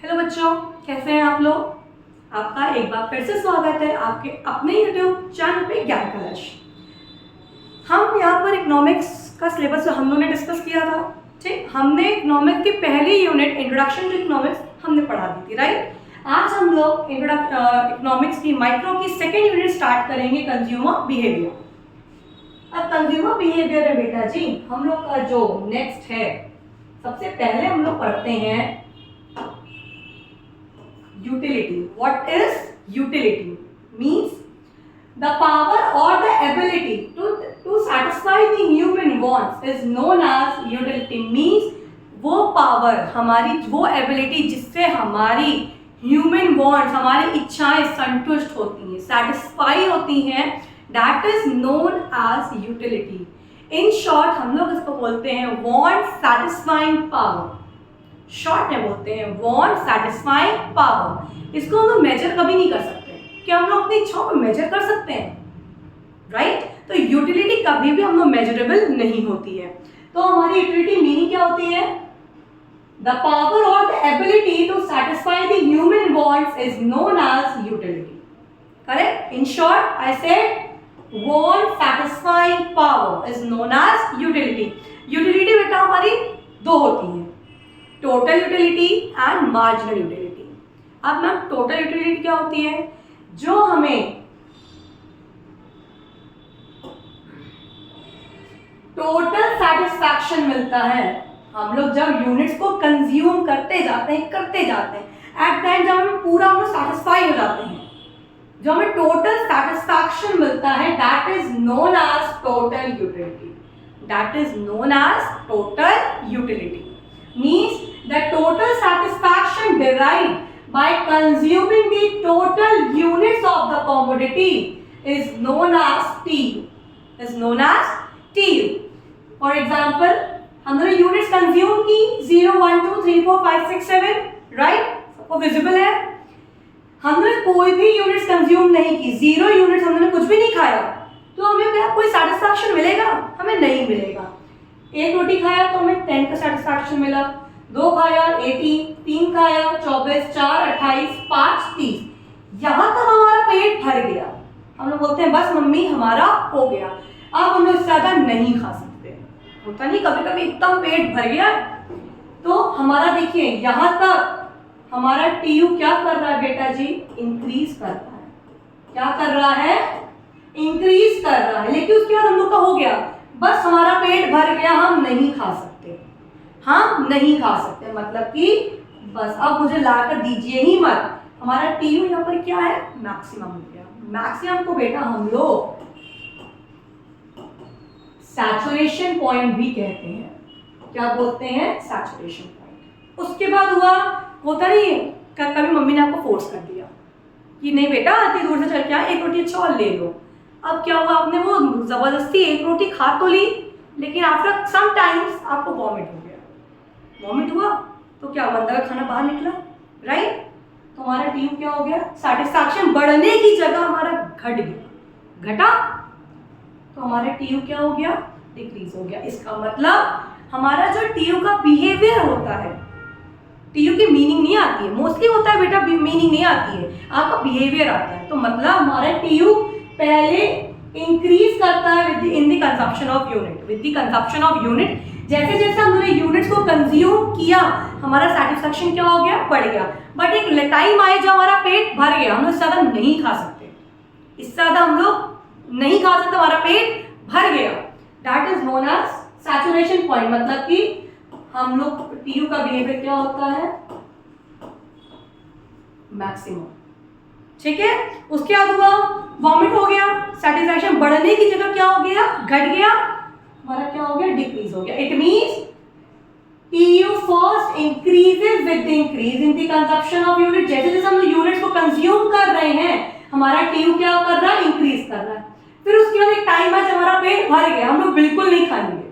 Hello बच्चों, कैसे हैं आप लोग। आपका एक बार फिर से स्वागत है आपके अपने यूट्यूब चैनल पे ज्ञान कलश। हम यहाँ पर इकोनॉमिक्स का सिलेबस हम लोगों ने डिस्कस किया था। ठीक, हमने इकोनॉमिक्स की पहली यूनिट इंट्रोडक्शन टू इकोनॉमिक्स हमने पढ़ा दी थी, राइट। आज हम लोग इकोनॉमिक्स की माइक्रो की सेकेंड यूनिट स्टार्ट करेंगे, कंज्यूमर बिहेवियर। अब कंज्यूमर बिहेवियर है बेटा जी, हम लोग का जो नेक्स्ट है, सबसे पहले हम लोग पढ़ते हैं utility. What is utility? Means the power or the ability to satisfy the human wants is known as utility. Means वो power, हमारी वो ability जिससे हमारी human wants, हमारी इच्छाएं संतुष्ट होती हैं, satisfy होती हैं, that is known as utility. In short हम लोग इसको बोलते हैं want satisfying power. शॉर्ट में बोलते हैं वांट सैटिस्फाइंग पावर। इसको हम लोग मेजर कभी नहीं कर सकते। क्या हम लोग अपनी इच्छाओं को मेजर कर सकते हैं? राइट। तो यूटिलिटी कभी भी हम लोग मेजरेबल नहीं होती है। तो हमारी यूटिलिटी मीनिंग क्या होती है? द पावर और the ability to satisfy the human wants is known as utility. Correct. In short I said want satisfying power is known as utility. Utility बेटा हमारी दो होती है, total utility and marginal utility. अब ma'am total utility क्या होती है? जो हमें टोटल सेटिस्फैक्शन मिलता है, हम लोग जब यूनिट्स को कंज्यूम करते जाते हैं एट द एंड जब हम पूरा सेटिस्फाई हो जाते हैं, जो हमें टोटल सेटिस्फैक्शन मिलता है, that is known as total utility. That is known as total utility means the total satisfaction derived by consuming the total units of the commodity is known as TU. Is known as TU. For example, हमने units consume की 0, 1, 2, 3, 4, 5, 6, 7, right. सबको visible है। हमने कोई भी units consume नहीं की, 0 units, हमने कुछ भी नहीं खाया, तो हमें क्या कोई सेटिस्फैक्शन मिलेगा? हमें नहीं मिलेगा। एक रोटी खाया तो हमें 10 का सेटिस्फैक्शन मिला, 2 खाया 18, 3 खाया 24, 4 28, 5 30, यहाँ तक हमारा पेट भर गया। हम लोग बोलते हैं बस मम्मी हमारा हो गया, अब हम लोग इससे ज़्यादा नहीं खा सकते। होता नहीं कभी कभी एकदम पेट भर गया, तो हमारा देखिए यहाँ तक हमारा टीयू क्या कर रहा है बेटा जी? इंक्रीज कर रहा है। क्या कर रहा है? इंक्रीज कर रहा है। लेकिन उसके बाद हम लोग का हो गया, बस हमारा पेट भर गया, हम नहीं खा सकते, हम नहीं खा सकते, मतलब कि बस अब मुझे लाकर दीजिए ही मत। हमारा टीयू यहाँ पर क्या है? मैक्सिमम हो गया। मैक्सिमम को बेटा हम लोग सैचुरेशन पॉइंट भी कहते हैं। क्या बोलते हैं? Saturation point. उसके बाद हुआ, होता नहीं कभी मम्मी ने आपको फोर्स कर दिया कि नहीं बेटा इतनी दूर से चल के आ, एक रोटी अच्छा और ले लो। अब क्या हुआ? आपने वो जबरदस्ती एक रोटी खा तो ली, लेकिन आफ्टर सम टाइम्स आपको वॉमिट हो गया। वॉमिट हुआ तो क्या अंदर का खाना बाहर निकला, राइट। तो हमारा टीयू क्या हो गया? सेटिस्फैक्शन बढ़ने की जगह हमारा घट गया, घटा, तो हमारा टीयू क्या हो गया? डिक्रीज हो गया। इसका मतलब हमारा जो टीयू का बिहेवियर होता है, टीयू की मीनिंग नहीं आती है, मोस्टली होता है बेटा मीनिंग नहीं आती है, आपका बिहेवियर आता है। तो मतलब हमारा टीयू पहले इंक्रीज करता है इन the consumption of unit, with the consumption of unit. जैसे जैसे हमने यूनिट्स को कंज्यूम किया, हमारा सेटिस्फैक्शन क्या हो गया? बढ़ गया। बट एक टाइम आए जब हमारा पेट भर गया, हम लोग इससे ज़्यादा नहीं खा सकते, इससे ज़्यादा हम लोग नहीं खा सकते, हमारा पेट भर गया। That is known as saturation point. मतलब कि हम लोग टीयू का बिहेवियर क्या होता है? मैक्सिमम। ठीक है। उसके बाद हुआ वॉमिट हो गया, सेटिस्फैक्शन बढ़ने की जगह क्या हो गया? घट गया। हमारा क्या हो गया? डिक्रीज हो गया। It means TU first increases with the increase in the consumption of unit. जैसे जैसे हम यूनिट्स को कंज्यूम कर रहे हैं, हमारा टीयू क्या कर रहा है? इंक्रीज कर रहा है। फिर उसके बाद एक टाइम है जब हमारा पेट भर गया, हम लोग बिल्कुल नहीं खाएंगे,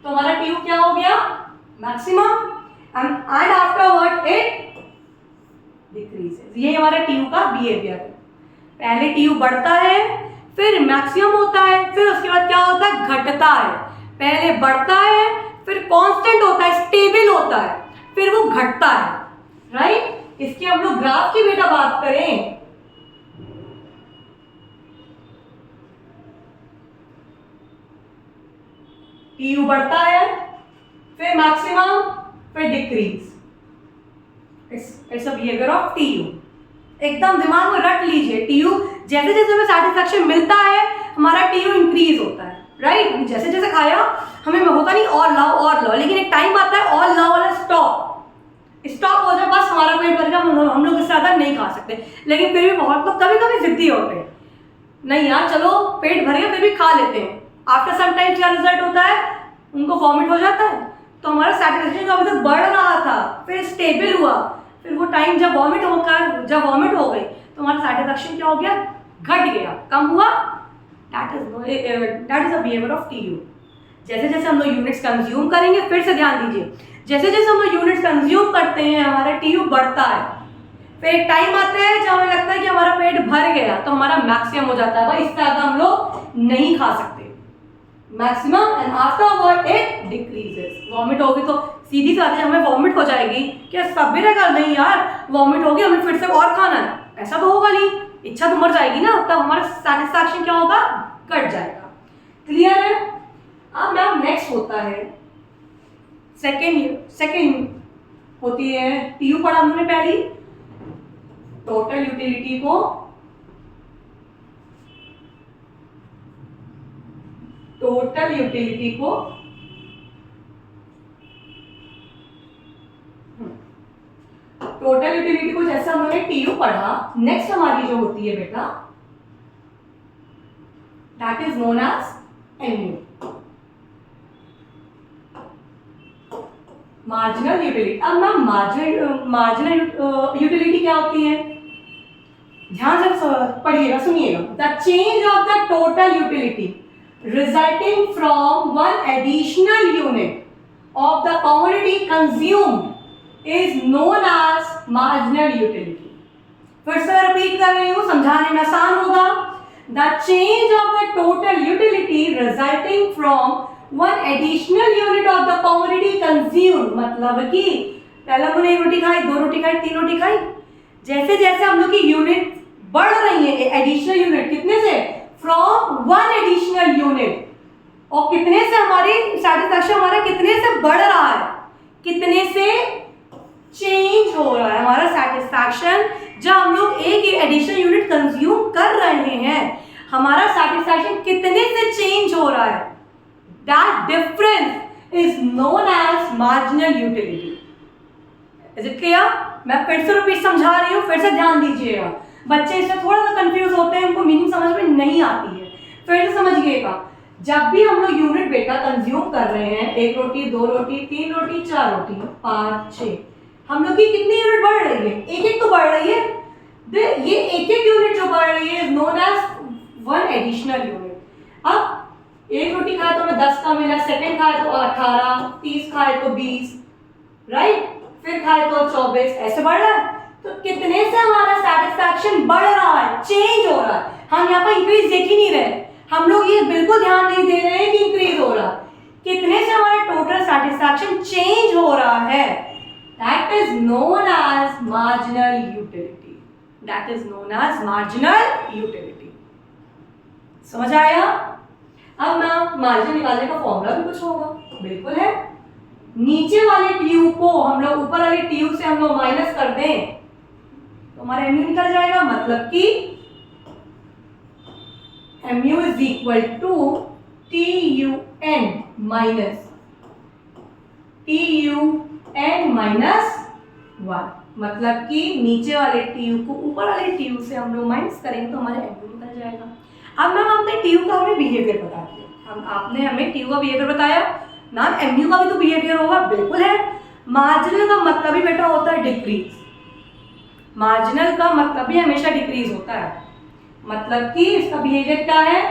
तो हमारा टीयू क्या हो गया? Maximum. And afterward it decreases. ये हमारा टीयू का बिहेवियर है। पहले टीयू बढ़ता है, फिर मैक्सिमम होता है, फिर उसके बाद क्या होता है? घटता है। पहले बढ़ता है, फिर कांस्टेंट होता है, स्टेबल होता है, फिर वो घटता है, राइट। इसकी हम लोग ग्राफ की बेटा बात करें, टीयू बढ़ता है, फिर मैक्सिमम, फिर decrease, it's a behaviour of TU. एकदम दिमाग में रट लीजिए, टीयू जैसे जैसे हमें सेटिस्फैक्शन मिलता है हमारा टीयू इंक्रीज होता है, राइट। जैसे जैसे खाया हमें होता नहीं और लाओ, लेकिन एक टाइम आता है और लाओ वाला स्टॉप हो जाए, बस हमारा पेट भर गया, हम लोग इससे ज़्यादा नहीं खा सकते। लेकिन फिर भी बहुत लोग कभी कभी जिद्दी होते हैं, नहीं यार चलो पेट भर गया फिर भी खा लेते हैं। आफ्टर सम टाइम क्या रिजल्ट होता है, उनको वॉमिट हो जाता है। तो हमारा सैटिस्फैक्शन अभी तक बढ़ रहा था, फिर स्टेबल हुआ, फिर वो टाइम जब वॉमिट हो गई तो हमारा सैटिस्फैक्शन क्या हो गया, घट गया, कम हुआ। That is a behaviour of TU. जैसे जैसे हम लोग यूनिट्स कंज्यूम करेंगे, फिर से ध्यान दीजिए, जैसे जैसे हम लोग यूनिट्स कंज्यूम करते हैं हमारा टीयू बढ़ता है। फिर एक टाइम आता है जब हमें लगता है कि हमारा पेट भर गया, तो हमारा मैक्सिमम हो जाता है, भाई इससे ज़्यादा हम लोग नहीं खा सकते, maximum, and afterward it decreases. Vomit होगी तो सीधी सी बात है, हमें वॉमिट हो जाएगी, क्या सब भी रहेगा, नहीं यार वॉमिट होगी हमें फिर से और खाना है, ऐसा तो होगा नहीं, इच्छा तो मर जाएगी ना, तब हमारा सैटिस्फैक्शन क्या होगा, घट जाएगा। क्लियर है। अब मैम नेक्स्ट होता है सेकेंड होती है टीयू पढ़ा हमने पहली, टोटल यूटिलिटी को टोटल यूटिलिटी को जैसे हमने टीयू पढ़ा, नेक्स्ट हमारी जो होती है बेटा that is known as MU, marginal utility. अब मैम मार्जिनल यूटिलिटी क्या होती है, ध्यान से पढ़िएगा, सुनिएगा। The change of the total utility resulting from one additional unit of the commodity consumed is known as marginal utility। फिर से रिपीट कर रही हूँ, समझाने में आसान होगा। The change of the total utility resulting from one additional unit of the commodity consumed, मतलब कि पहले हमने एक रोटी खाई, दो रोटी खाई, तीन रोटी खाई, जैसे जैसे हम लोग की यूनिट बढ़ रही है, एडिशनल यूनिट कितने से, फ्रॉम वन एडिशनल यूनिट, और कितने से हमारी सैटिस्फैक्शन हमारा कितने से बढ़ रहा है, कितने से चेंज हो रहा है हमारा सैटिस्फैक्शन। जब हम लोग एक एडिशनल यूनिट कंज्यूम कर रहे हैं, हमारा सैटिस्फैक्शन कितने से चेंज हो रहा है, that difference is known as marginal utility. Is it clear. मैं फिर से रिपीट समझा रही हूँ, फिर से ध्यान दीजिएगा, बच्चे इससे थोड़ा सा कंफ्यूज होते हैं, उनको मीनिंग समझ में नहीं आती है। फिर से समझिएगा, जब भी हम लोग यूनिट बेटा कंज्यूम कर रहे हैं, एक रोटी, दो रोटी, तीन रोटी, चार रोटी, 5, 6, हम लोग की कितनी यूनिट बढ़ रही है, एक एक तो बढ़ रही है। ये एक एक यूनिट जो बढ़ रही है is known as one additional unit. अब एक रोटी खाए तो हमें 10 का मिला, सेकंड खाए तो 18, 30 खाए तो 20, राइट, फिर खाए तो 24, ऐसे बढ़ रहा है। तो कितने से हमारा सैटिस्फैक्शन बढ़ रहा है, चेंज हो रहा है। हम यहाँ पर इंक्रीज देख ही नहीं रहे, हम लोग ये बिल्कुल ध्यान नहीं दे रहे हैं कि इंक्रीज हो रहा है, कितने से हमारा टोटल सैटिस्फैक्शन चेंज हो रहा है, that is known as marginal utility, that is known as marginal utility. समझ आया। अब मैं मार्जिन निकालने का फॉर्मूला भी कुछ होगा, बिल्कुल है। नीचे वाले टीयू को हम लोग ऊपर वाले टीयू से हम लोग माइनस कर दें तो हमारा एमयू निकल जाएगा, मतलब कि mu is equal to TUN minus TUN minus 1, मतलब कि नीचे वाले TU को ऊपर वाले TU से हम लोग माइनस करेंगे तो हमारा mu निकल जाएगा। अब मैम आपने TU का हमें बिहेवियर बता दिया, आपने हमें TU का बिहेवियर बताया, मैम mu का भी तो बिहेवियर होगा, बिल्कुल है। मार्जिनल का मतलब ही बेटा होता है डिक्रीज, मार्जिनल का मतलब ही हमेशा डिक्रीज होता है, मतलब कि इसका बिहेवियर क्या है,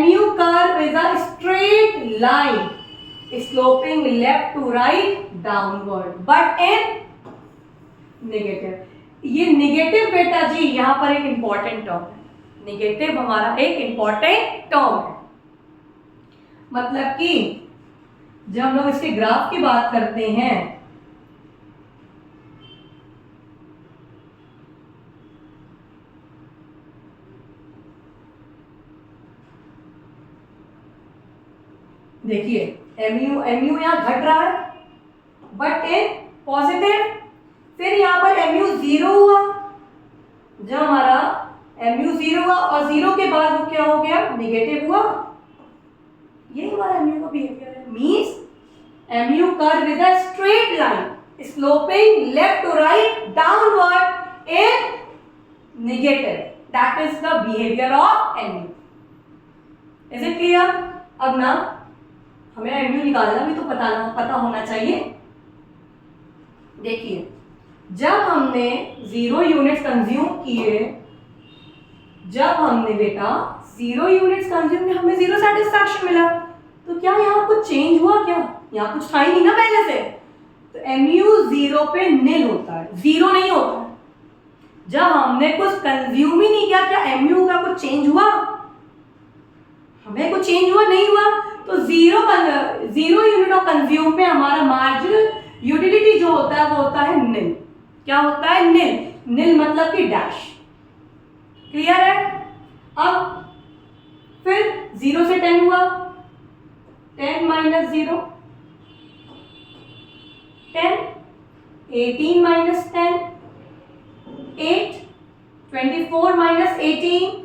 mu curve is a straight line sloping left to right downward but in negative. ये नेगेटिव बेटा जी यहाँ पर एक इंपॉर्टेंट टर्म है, नेगेटिव हमारा एक इंपॉर्टेंट टर्म है, मतलब कि जब हम लोग इसके ग्राफ की बात करते हैं देखिए mu यहाँ घट रहा है बट इन पॉजिटिव। फिर यहाँ पर mu 0 हुआ, जब हमारा mu 0 हुआ और 0 के बाद वो क्या हो गया, निगेटिव हुआ। ये हमारा mu का बिहेवियर है। Means mu curve with a straight line sloping left to right downward in negative, that is the behaviour of mu। Is it clear? अब ना हमें mu निकालना भी तो पता होना चाहिए। देखिए जब हमने 0 यूनिट्स कंज्यूम किए, जब हमने बेटा 0 यूनिट्स कंज्यूम किए, हमें 0 सेटिस्फैक्शन मिला, तो क्या यहाँ कुछ चेंज हुआ? क्या यहाँ कुछ था ही नहीं ना पहले से, तो mu 0 पे निल होता है, 0 नहीं होता है। जब हमने कुछ कंज्यूम ही नहीं किया, क्या mu का कुछ चेंज हुआ? हमें कुछ चेंज हुआ नहीं हुआ, तो 0 यूनिट ऑफ कंज्यूम पे हमारा मार्जिनल यूटिलिटी जो होता है वो होता है निल। क्या होता है? निल। निल मतलब कि डैश। क्लियर है? अब फिर 0 से 10 हुआ, 10 minus 0 10, 18 minus 10 8, 24 minus 18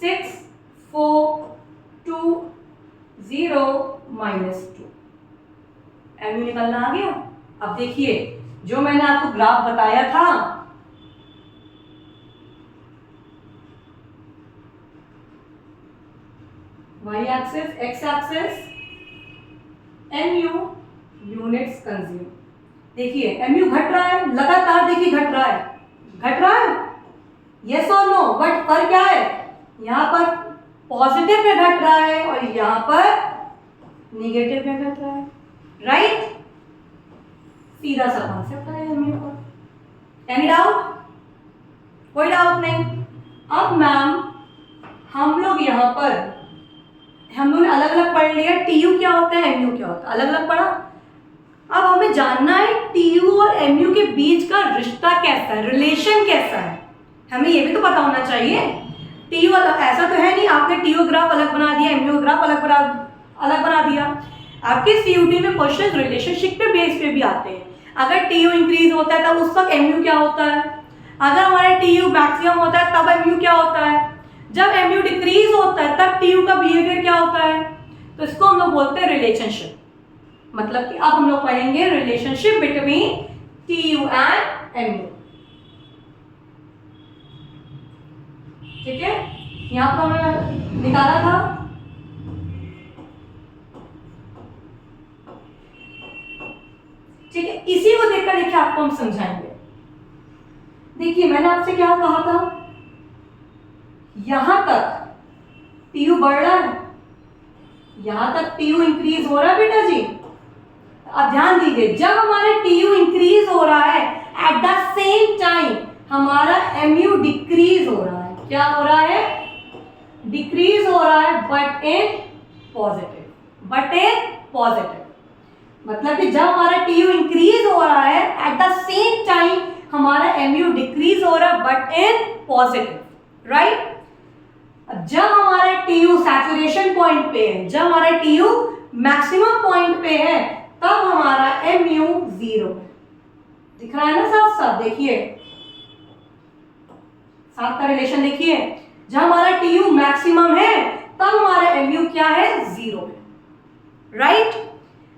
6, 4, 2, 0 minus 2। mu निकलना आ गया। अब देखिए जो मैंने आपको ग्राफ बताया था, y axis, x axis, mu units consume. देखिए mu घट रहा है लगातार, देखिए घट रहा है यस और नो, बट पर क्या है, यहाँ पर पॉजिटिव में घट रहा है और यहाँ पर निगेटिव में घट रहा है। राइट? सीधा सा कॉन्सेप्ट है mu का। Any doubt? कोई डाउट नहीं। अब मैम हम लोग यहाँ पर हम लोगों ने अलग अलग पढ़ लिया, tu क्या होता है, mu क्या होता है, अलग अलग पढ़ा। अब हमें जानना है tu और mu के बीच का रिश्ता कैसा है, रिलेशन कैसा है, हमें ये भी तो पता होना चाहिए। tu ऐसा तो है नहीं आपने tu ग्राफ अलग बना दिया, mu ग्राफ अलग बना दिया। आपके CUT में क्वेश्चन रिलेशनशिप पे बेस पे भी आते हैं। अगर tu इंक्रीज होता है तब उस वक्त mu क्या होता है, अगर हमारे tu मैक्सिमम होता है तब mu क्या होता है, जब mu डिक्रीज होता है तब tu का बिहेवियर क्या होता है। तो इसको हम लोग बोलते हैं रिलेशनशिप। मतलब कि अब हम लोग पढ़ेंगे relationship between tu and mu। ठीक है, यहाँ पर हमने निकाला था ठीक है, इसी को देखकर देखिए आपको हम समझाएंगे। देखिए मैंने आपसे क्या कहा था, यहां तक tu बढ़ रहा है, यहां तक tu इंक्रीज हो रहा है बेटा जी। अब ध्यान दीजिए, जब हमारा tu इंक्रीज हो रहा है एट द सेम टाइम हमारा mu डिक्रीज हो रहा है। क्या हो रहा है? डिक्रीज हो रहा है बट इन पॉजिटिव। मतलब कि जब हमारा tu इंक्रीज हो रहा है एट द सेम टाइम हमारा mu डिक्रीज हो रहा है बट इन पॉजिटिव। राइट? जब हमारा tu सैचुरेशन पॉइंट पे है, जब हमारा tu मैक्सिमम पॉइंट पे है, तब हमारा mu 0 है। दिख रहा है ना साफ साफ? देखिए साथ का रिलेशन देखिए, जब हमारा tu मैक्सिमम है तब हमारा mu क्या है, 0 है। राइट?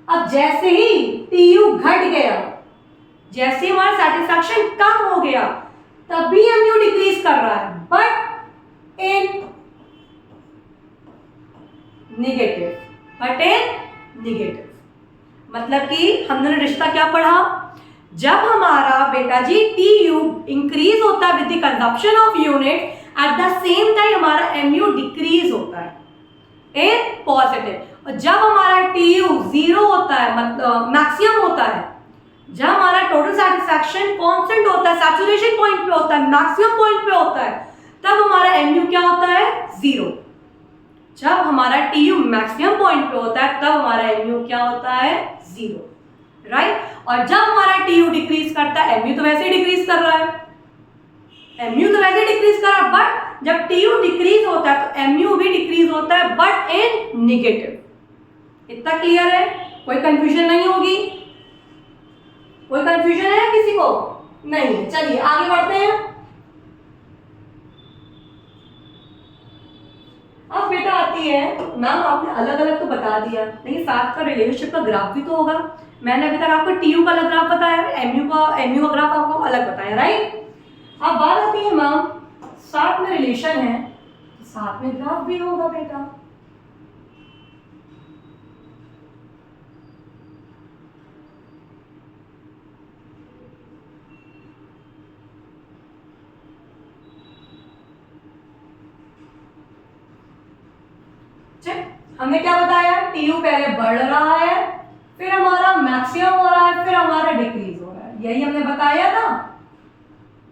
अब जैसे ही tu घट गया, जैसे ही हमारा सेटिस्फैक्शन कम हो गया, तब भी mu डिक्रीज कर रहा है बट इन नेगेटिव। मतलब कि हमने रिश्ता क्या पढ़ा, जब हमारा बेटा जी tu इंक्रीज होता है with the consumption of unit, at the same time हमारा mu डिक्रीज होता है इन पॉजिटिव। और जब हमारा tu 0 होता है, मतलब मैक्सिमम होता है, जब हमारा टोटल सेटिस्फैक्शन कांस्टेंट होता है, सैचुरेशन पॉइंट पे होता है, मैक्सिमम पॉइंट पे होता है, तब हमारा mu क्या होता है, 0। जब हमारा tu मैक्सिमम पॉइंट पे होता है तब हमारा mu क्या होता है, 0। राइट? और जब हमारा tu डिक्रीज करता है, mu तो वैसे ही डिक्रीज कर रहा है, mu तो वैसे डिक्रीज करा, बट जब tu डिक्रीज होता है तो mu भी डिक्रीज होता है, बट इन निगेटिव। इतना क्लियर है? कोई कंफ्यूजन नहीं होगी? कोई कंफ्यूजन है किसी को? नहीं है। चलिए आगे बढ़ते हैं। अब बेटा आती है, मैम आपने अलग अलग तो बता दिया, लेकिन साथ का रिलेशनशिप का ग्राफ भी तो होगा। मैंने अभी तक आपको टीयू का अलग ग्राफ बताया, एमयू का ग्राफ आपको अलग बताया, राइट? अब बात आती है मैम साथ में रिलेशन है, साथ में ग्राफ भी होगा बेटा। हमने क्या बताया? टीयू पहले बढ़ रहा है, फिर हमारा मैक्सिमम हो रहा है, फिर हमारा डिक्रीज हो रहा है, यही हमने बताया था।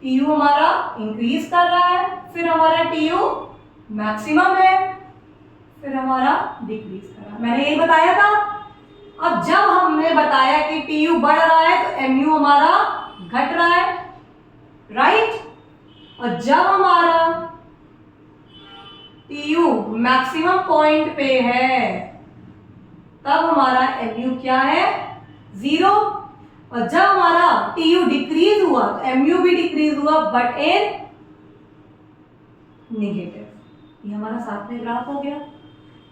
टीयू हमारा इंक्रीज कर रहा है, फिर हमारा टीयू मैक्सिमम है, फिर हमारा डिक्रीज कर रहा है, मैंने यही बताया था। अब जब हमने बताया कि टीयू बढ़ रहा है तो एमयू हमारा घट रहा है, राइट? और जब हमारा टीयू मैक्सिमम पॉइंट पे है तब हमारा एमयू क्या है? 0। और जब हमारा टीयू डिक्रीज हुआ तो एमयू भी डिक्रीज हुआ, बट इन निगेटिव। ये हमारा साथ में ग्राफ हो गया।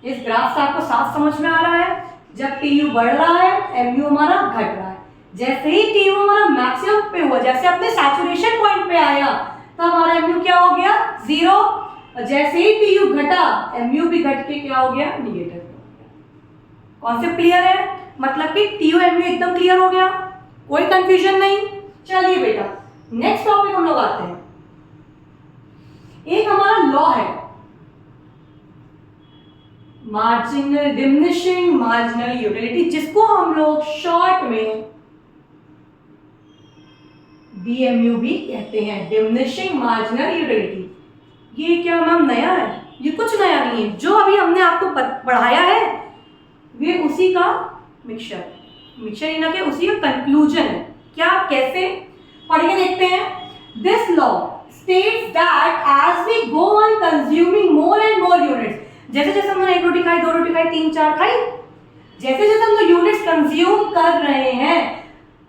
इस ग्राफ से आपको साफ समझ में आ रहा है, जब टीयू बढ़ रहा है एमयू हमारा घट रहा है। जैसे ही टीयू हमारा मैक्सिमम पे हुआ, जैसे अपने सैचुरेशन पॉइंट पे आया, तो हमारा एमयू क्या हो गया? 0। और जैसे ही टीयू घटा एमयू भी घट के क्या हो गया? निगेटिव हो गया। कॉन्सेप्ट क्लियर है? मतलब कि टीयू एमयू एकदम क्लियर हो गया, कोई कंफ्यूजन नहीं। चलिए बेटा नेक्स्ट टॉपिक हम लोग आते हैं। एक हमारा लॉ है मार्जिनल डिमिनिशिंग मार्जिनल यूटिलिटी, जिसको हम लोग शॉर्ट में डीएमयू भी कहते हैं, डिमिनिशिंग मार्जिनल यूटिलिटी। ये क्या मैम नया है? ये कुछ नया नहीं है, जो अभी हमने आपको पढ़ाया है वे उसी का मिक्सचर इना के उसी का कंक्लूजन है। क्या, कैसे? पढ़ के देखते हैं। This law states that as we go on consuming more and more units, जैसे जैसे हमने एक रोटी खाई, 2 रोटी खाई, 3 4 खाई, जैसे जैसे हम लोग यूनिट्स कंज्यूम कर रहे हैं,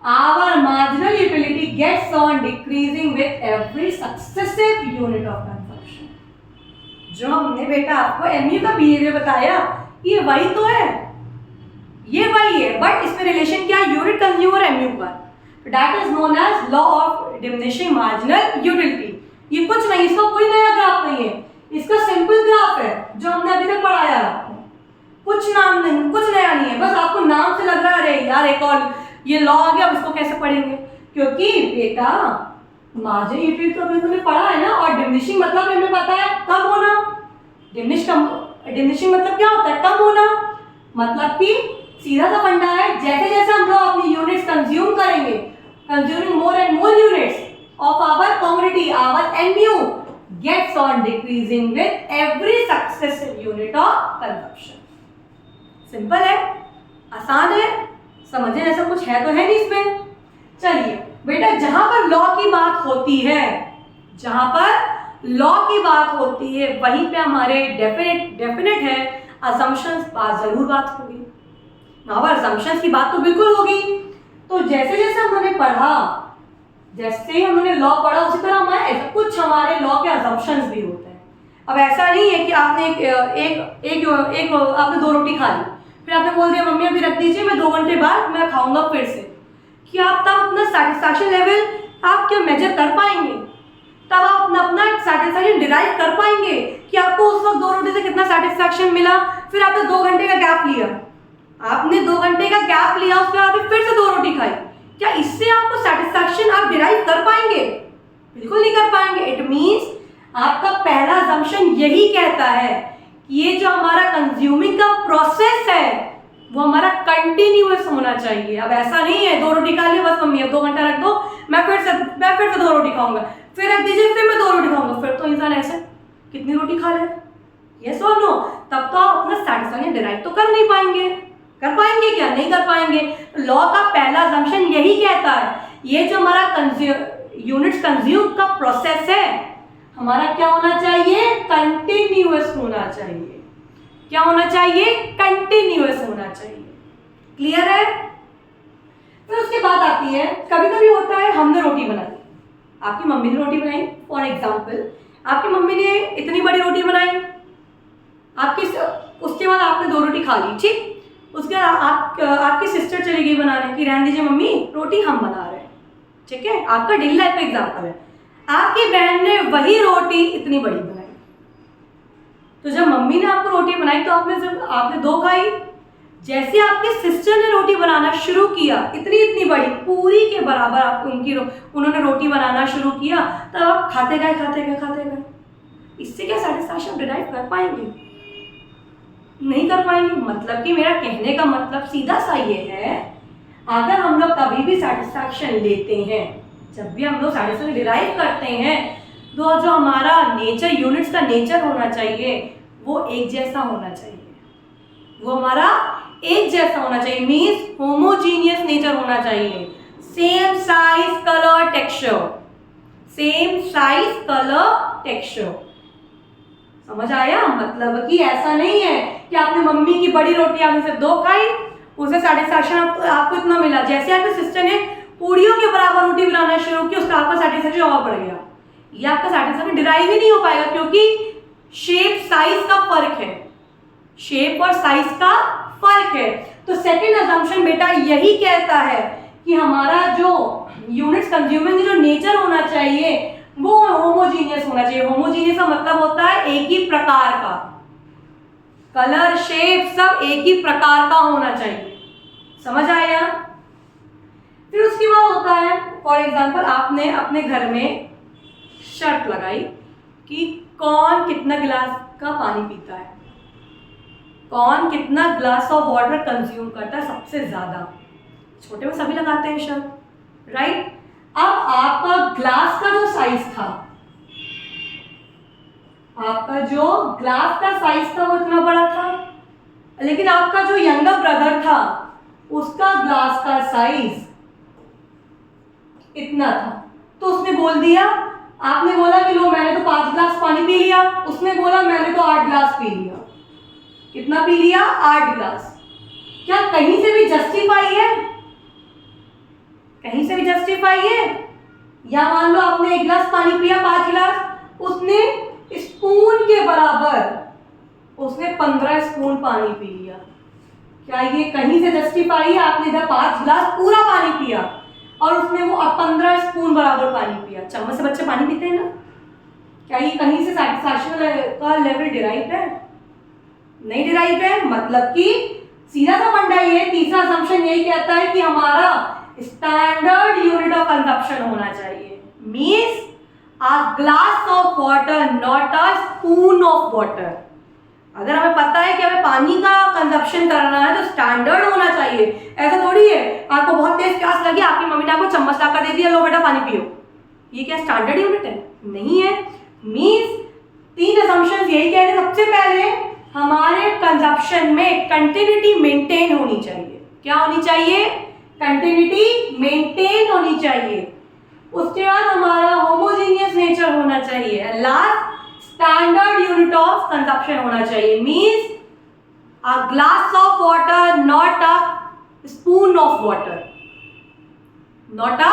our marginal utility gets on decreasing with every successive unit of consumption। जो हमने बेटा आपको एमयू का बिहेवियर बताया, ये वही तो है, ये वही है, बट इसमें रिलेशन क्या है? यूनिट कंज्यूम और एमयू का। That is known as law of diminishing marginal utility. ये कुछ नहीं, इसका कोई नया ग्राफ नहीं है, इसका सिंपल ग्राफ है जो हमने अभी तक पढ़ाया आपको। कुछ नाम नहीं, कुछ नया नहीं है, बस आपको नाम से लग रहा है अरे यार एक और ये लॉ आ गया, अब इसको कैसे पढ़ेंगे? क्योंकि बेटा मार्जिनल यूटिलिटी तो अभी हमने पढ़ा है ना, और डिमिनिशिंग मतलब हमें पता है कम होना। डिमिनिशिंग मतलब क्या होता है? कम होना। मतलब कि सीधा सा फंडा है, जैसे जैसे हम लोग अपनी यूनिट्स कंज्यूम करेंगे, consuming more and more units of our commodity, our NU gets on decreasing with every successive unit of consumption। Simple है, आसान है, समझे? ऐसा कुछ है तो है नहीं इसमें। चलिए बेटा जहां पर लॉ की बात होती है, जहां पर लॉ की बात होती है वहीं पे हमारे डेफिनेट है असम्पशंस बात जरूर बात होगी। वहां पर असम्पशंस की बात तो बिल्कुल होगी। तो जैसे जैसे हमने पढ़ा, जैसे ही हमने लॉ पढ़ा उसी तरह हमारे कुछ हमारे लॉ के असम्पशंस भी होते हैं। अब ऐसा नहीं है कि आपने एक आपने 2 रोटी खा ली, फिर आपने बोल दिया मम्मी अभी रख दीजिए, मैं 2 घंटे बाद मैं खाऊंगा फिर से। कि आप तब अपना सेटिस्फैक्शन लेवल आप क्या मेजर कर पाएंगे? तब आप अपना सेटिस्फैक्शन डिराइव कर पाएंगे कि आपको उस वक्त 2 रोटी से कितना सेटिस्फैक्शन मिला। फिर आपने 2 घंटे का गैप लिया, आपने 2 घंटे का गैप लिया, उसके बाद फिर से 2 रोटी खाई, क्या इससे आपको सेटिस्फैक्शन आप डिराइव कर पाएंगे? बिल्कुल नहीं कर पाएंगे। इट मींस आपका पहला असम्पशन यही कहता है कि ये जो हमारा कंज्यूमिंग का प्रोसेस है वो हमारा कंटिन्यूअस होना चाहिए। अब ऐसा नहीं है 2 रोटी खा ली बस मम्मी अब 2 घंटा रख दो, मैं फिर से 2 रोटी खाऊंगा, फिर रख दीजिए, फिर मैं 2 रोटी खाऊंगा। फिर तो इंसान ऐसे कितनी रोटी खा ले? यस और नो? तब तो आप अपना सेटिस्फैक्शन डिराइव तो कर नहीं पाएंगे। कर पाएंगे क्या? नहीं कर पाएंगे। लॉ का पहला असम्पशन यही कहता है ये जो हमारा यूनिट्स कंज्यूम का प्रोसेस है हमारा क्या होना चाहिए, कंटिन्यूअस होना चाहिए। क्या होना चाहिए, कंटिन्यूअस होना चाहिए। क्लियर है। फिर उसके बाद आती है, कभी कभी होता है हमने रोटी बनाई, आपकी मम्मी ने रोटी बनाई, फॉर एग्जाम्पल आपकी मम्मी ने इतनी बड़ी रोटी बनाई, उसके बाद आपने 2 रोटी खा ली, ठीक। उसके बाद आपकी सिस्टर चली गई बनाने की, रहने दीजिए मम्मी रोटी हम बना रहे हैं, ठीक है, आपका डेली लाइफ का एग्जाम्पल है। आपकी बहन ने वही रोटी इतनी बड़ी बनाई, तो जब मम्मी ने आपको रोटी बनाई तो आपने 2 खाई। जैसे आपके सिस्टर ने रोटी बनाना शुरू किया, इतनी बड़ी पूरी के बराबर आपको उन्होंने रोटी बनाना शुरू किया, तब आप खाते गए। इससे क्या सेटिस्फैक्शन डिराइव कर पाएंगे, नहीं कर पाएंगे। मतलब कि मेरा कहने का मतलब सीधा सा ये है, अगर हम लोग कभी भी सेटिस्फैक्शन लेते हैं, जब भी हम लोग सेटिस्फैक्शन डिराइव करते हैं, तो जो हमारा नेचर, यूनिट्स का नेचर होना चाहिए वो एक जैसा होना चाहिए, वो हमारा एक जैसा होना चाहिए, मीन्स होमोजीनियस नेचर होना चाहिए। Same size colour texture, same size colour texture, समझ आया। मतलब कि ऐसा नहीं है कि आपने मम्मी की बड़ी रोटी आपने सिर्फ 2 खाई, उसे सेटिस्फैक्शन आपको इतना मिला। जैसे आपके सिस्टर ने पूड़ियों के बराबर रोटी बनाना शुरू की, उसका आपका सेटिस्फैक्शन और बढ़ गया, ये आपका सेटिस्फैक्शन डिराइव ही नहीं हो पाएगा, क्योंकि शेप साइज का फर्क है, शेप और साइज का फर्क है। तो सेकंड अजम्पशन बेटा यही कहता है कि हमारा जो यूनिट्स कंज्यूमिंग जो नेचर होना चाहिए वो होमोजीनियस होना चाहिए। होमोजीनियस का मतलब होता है एक ही प्रकार का, कलर शेप सब एक ही प्रकार का होना चाहिए, समझ आया। फिर उसके बाद होता है, फॉर एग्जाम्पल आपने अपने घर में शर्त लगाई कि कौन कितना गिलास का पानी पीता है, कौन कितना ग्लास ऑफ वाटर कंज्यूम करता है सबसे ज्यादा। छोटे में सभी लगाते हैं शर्त, राइट। अब आपका ग्लास का जो साइज था, आपका जो ग्लास का साइज था वो इतना बड़ा था, लेकिन आपका जो यंगर ब्रदर था उसका ग्लास का साइज इतना था। तो उसने बोल दिया, आपने बोला कि लो मैंने तो 5 ग्लास पानी पी लिया, उसने बोला मैंने तो 8 ग्लास पी लिया। कितना पी लिया? 8 ग्लास। क्या कहीं से भी जस्टिफाई है? कहीं से भी जस्टिफाई है? या मान लो आपने 1 ग्लास पानी पिया, 5 ग्लास, उसने स्पून के बराबर उसने 15 स्पून पानी पी लिया। क्या ये कहीं से जस्टिफाई है? आपने इधर 5 ग्लास पूरा पानी पिया और उसने वो 15 स्पून बराबर पानी पिया। चम्मच से बच्चे पानी पीते हैं ना, क्या ये कहीं से सैटिस्फैक्शन का लेवल डिराइव है? नहीं डिराइव है। मतलब कि सीधा सा फंडा ये, तीसरा असम्पशन यही कहता है कि हमारा स्टैंडर्ड यूनिट ऑफ कंजप्शन होना चाहिए, means a glass of water not a spoon of water. अगर हमें पता है कि हमें पानी का कंजप्शन करना है तो स्टैंडर्ड होना चाहिए। ऐसा थोड़ी है आपको बहुत तेज प्यास लगी, आपकी मम्मी ने आपको चम्मच लाकर दे दिया, लो बेटा पानी पियो, ये क्या स्टैंडर्ड यूनिट है? नहीं है। मींस 3 असम्पशंस यही कह रहे हैं। सबसे पहले हमारे कंजप्शन में कंटिन्यूटी मेंटेन होनी चाहिए। क्या होनी चाहिए? कंटिन्यूटी मेंटेन होनी चाहिए। उसके बाद हमारा होमोजीनियस नेचर होना चाहिए। Last standard unit of consumption होना चाहिए, means a glass of water not a spoon of water, not a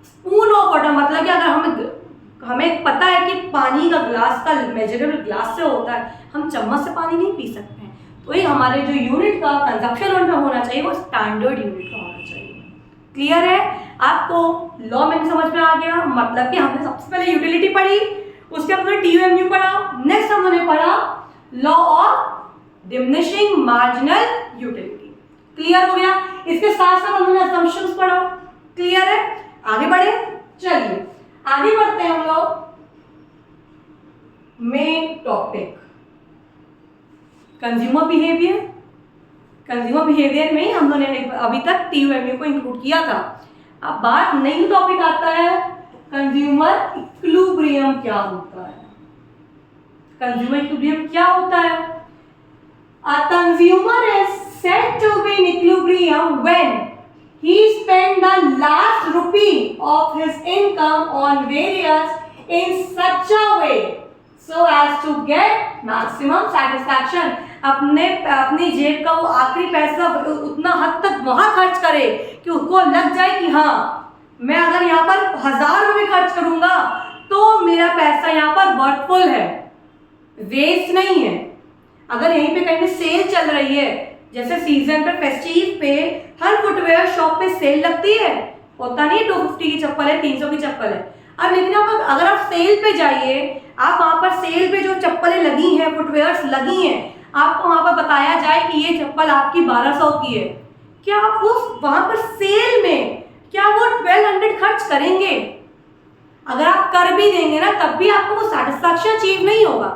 spoon of water. मतलब कि अगर हमें पता है कि पानी का ग्लास का मेजरेबल ग्लास से होता है, हम चम्मच से पानी नहीं पी सकते हैं, तो ये हमारे जो यूनिट का कंजप्शन होना चाहिए वो स्टैंडर्ड यूनिट का होना चाहिए। क्लियर है आपको? लॉ में समझ में आ गया। मतलब कि हमने सबसे पहले यूटिलिटी पढ़ी, उसके बाद हमने TUMU पढ़ा, नेक्स्ट हमने पढ़ा law of diminishing marginal utility. Clear हो गया? इसके साथ साथ हमने असम्पशंस पढ़ा। क्लियर है? आगे बढ़े, चलिए आगे बढ़ते हैं हम लोग main topic consumer behaviour. Consumer behaviour में ही हम लोगों ने अभी तक TUMU को इंक्लूड किया था। अब बात नई टॉपिक आता है कंज्यूमर इक्विलिब्रियम क्या होता है। कंज्यूमर इक्विलिब्रियम क्या होता है? A consumer is said to be in equilibrium when he spent the last rupee of his income on various in such a way so as to get maximum satisfaction. अपनी जेब का वो आखिरी पैसा उतना हद तक वहां खर्च करे कि उसको लग जाए कि हाँ, मैं अगर यहाँ पर 1000 रुपये खर्च करूंगा तो मेरा पैसा यहाँ पर वर्थफुल है, वेस्ट नहीं है। अगर यहीं पे कहीं पे सेल चल रही है, जैसे सीजन पे, फेस्टिव पे हर फुटवेयर शॉप पे सेल लगती है, होता नहीं 250 की चप्पल है, 300 की चप्पल है। अब लेकिन अगर आप सेल पे जाइए, आप वहाँ पर सेल पे जो चप्पलें लगी हैं, फुटवेयर्स लगी हैं, आपको वहाँ पर बताया जाए कि ये चप्पल आपकी 1200 की है, क्या आप उस वहाँ पर सेल में क्या वो 1200 खर्च करेंगे? अगर आप कर भी देंगे ना, तब भी आपको वो सेटिस्फैक्शन अचीव नहीं होगा।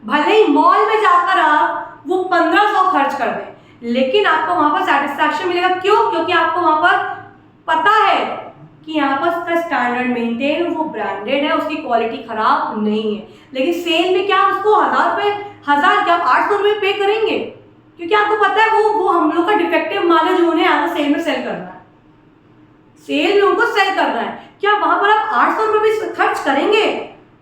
भले ही मॉल में जाकर आप वो 1500 खर्च कर दें, लेकिन आपको वहाँ पर सेटिस्फैक्शन मिलेगा। क्यों? क्योंकि आपको वहाँ पर पता है कि यहाँ पर उसका स्टैंडर्ड मेंटेन, वो ब्रांडेड है, उसकी क्वालिटी खराब नहीं है। लेकिन सेल में क्या उसको 1000 रुपये, 1000 क्या, आप 800 रुपये पे करेंगे, क्योंकि आपको पता है वो हम लोग का डिफेक्टिव माल है जो उन्हें आगे सेल में सेल करना है, सेल में उनको सेल करना है। क्या वहां पर आप 800 रुपये खर्च करेंगे?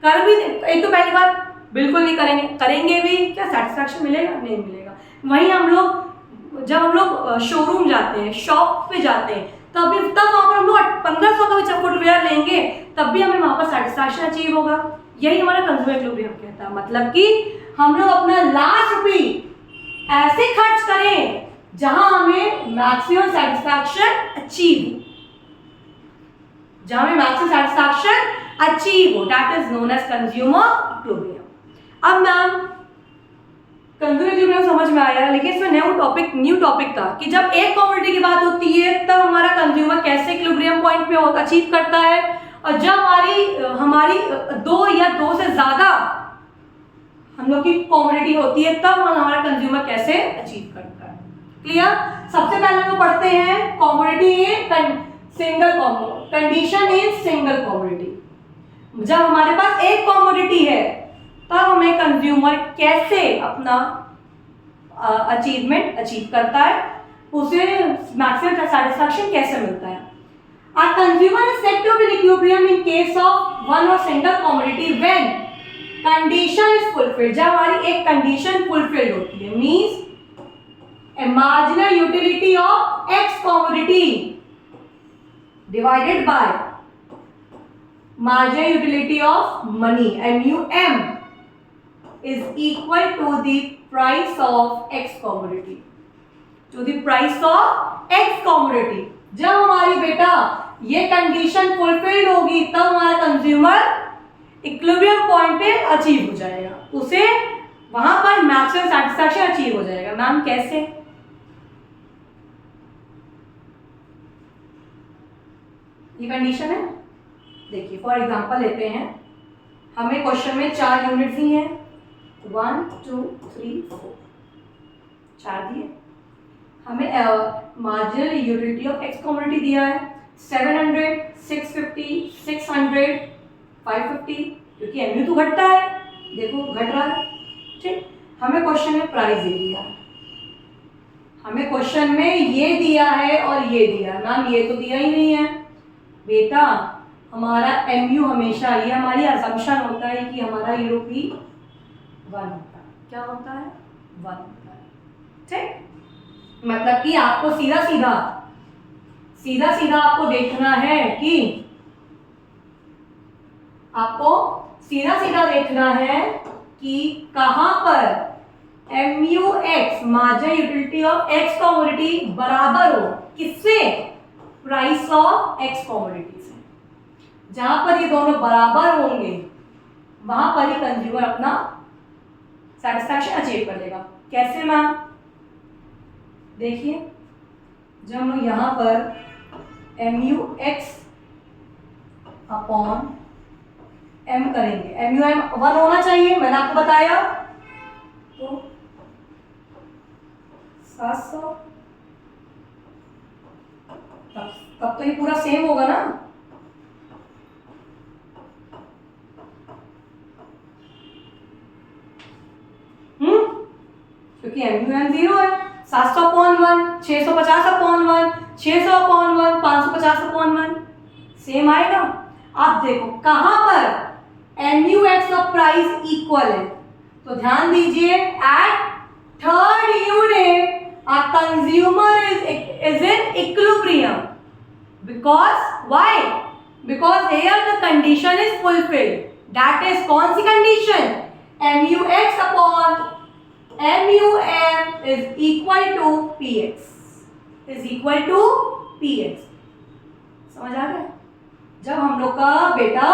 कर भी, एक तो पहली बात बिल्कुल नहीं करेंगे, करेंगे भी क्या सेटिस्फैक्शन मिलेगा? नहीं मिलेगा। वहीं हम लोग जब हम लोग शोरूम जाते हैं, शॉप पे जाते हैं, तब वहाँ पर हम लोग 1500 का भी फुटवेयर लेंगे, तब भी हमें वहाँ पर सेटिस्फैक्शन अचीव होगा। यही हमारा कंज्यूमर इक्विलिब्रियम कहता है, मतलब कि हम लोग अपना लास्ट रुपये ऐसे खर्च करें जहां हमें मैक्सिमम सेटिस्फैक्शन अचीव हो, जहां हमें मैक्सिमम सेटिस्फैक्शन अचीव हो, that is known as consumer equilibrium. अब मैम कंज्यूमर इक्विलिब्रियम समझ में आया, लेकिन इसमें न्यू टॉपिक था कि जब एक कमोडिटी की बात होती है तब हमारा कंज्यूमर कैसे इक्विलिब्रियम पॉइंट पे अचीव करता है, और जब हमारी 2 या 2 से ज्यादा हम लोग की कमोडिटी होती है तब हमारा कंज्यूमर कैसे अचीव करता है। क्लियर? सबसे पहले हम लोग पढ़ते हैं commodity in single condition in single commodity. जब हमारे पास एक कमोडिटी है तब हमें कंज्यूमर कैसे अपना अचीवमेंट अचीव करता है, उसे मैक्सिमम सेटिस्फैक्शन कैसे मिलता है। A consumer is said to be in equilibrium in case of one or single commodity when condition is fulfilled। जब हमारी एक कंडीशन फुलफिल्ड होती है, means a marginal utility of X commodity divided by marginal utility of money MUM is equal to the price of X commodity, to the price of X commodity। जब हमारी बेटा ये condition fulfilled होगी तब हमारा consumer equilibrium point पे achieve हो जाएगा, उसे वहां पर मैक्सिमम सेटिस्फैक्शन अचीव हो जाएगा। मैम कैसे? ये कंडीशन है, देखिए फॉर एग्जांपल लेते हैं, हमें क्वेश्चन में 4 यूनिट्स दी हैं, 1 2 3 4, 4 दिए। हमें marginal utility of x commodity दिया है 700, 650, 600, 550, क्योंकि एमयू तो घटता है, देखो घट रहा है। ठीक, हमें क्वेश्चन में प्राइस दे दिया, हमें क्वेश्चन में ये दिया है और ये दिया है। मैम ये तो दिया ही नहीं है बेटा, हमारा एमयू हमेशा, ये हमारी असम्पशन होता है कि हमारा यूरोपी 1 होता है। क्या होता है? 1 होता है। ठीक, मतलब कि आपको सीधा सीधा आपको देखना है कि कहां पर MUX marginal utility of x commodity बराबर हो किससे? प्राइस ऑफ एक्स कमोडिटी से। जहां पर ये दोनों बराबर होंगे वहां पर ही कंज्यूमर अपना सेटिस्फैक्शन अचीव कर लेगा। कैसे मैम? देखिए, जब हम लोग यहाँ पर MUX अपॉन M करेंगे, MUM 1 होना चाहिए, मैंने आपको बताया, तो 700, तब तो ये पूरा सेम होगा ना। क्योंकि MUM 0 है, 700/1, 650/1, 600/1, 550/1 सेम आएगा। आप देखो कहां पर MUX का प्राइस इक्वल है। तो ध्यान दीजिए, at third unit a consumer is in equilibrium because why? Because here the condition is fulfilled. That is कौन सी condition? MUX upon MUM is equal to PX. Is equal to PX. समझ आ गया? जब हम लोग का बेटा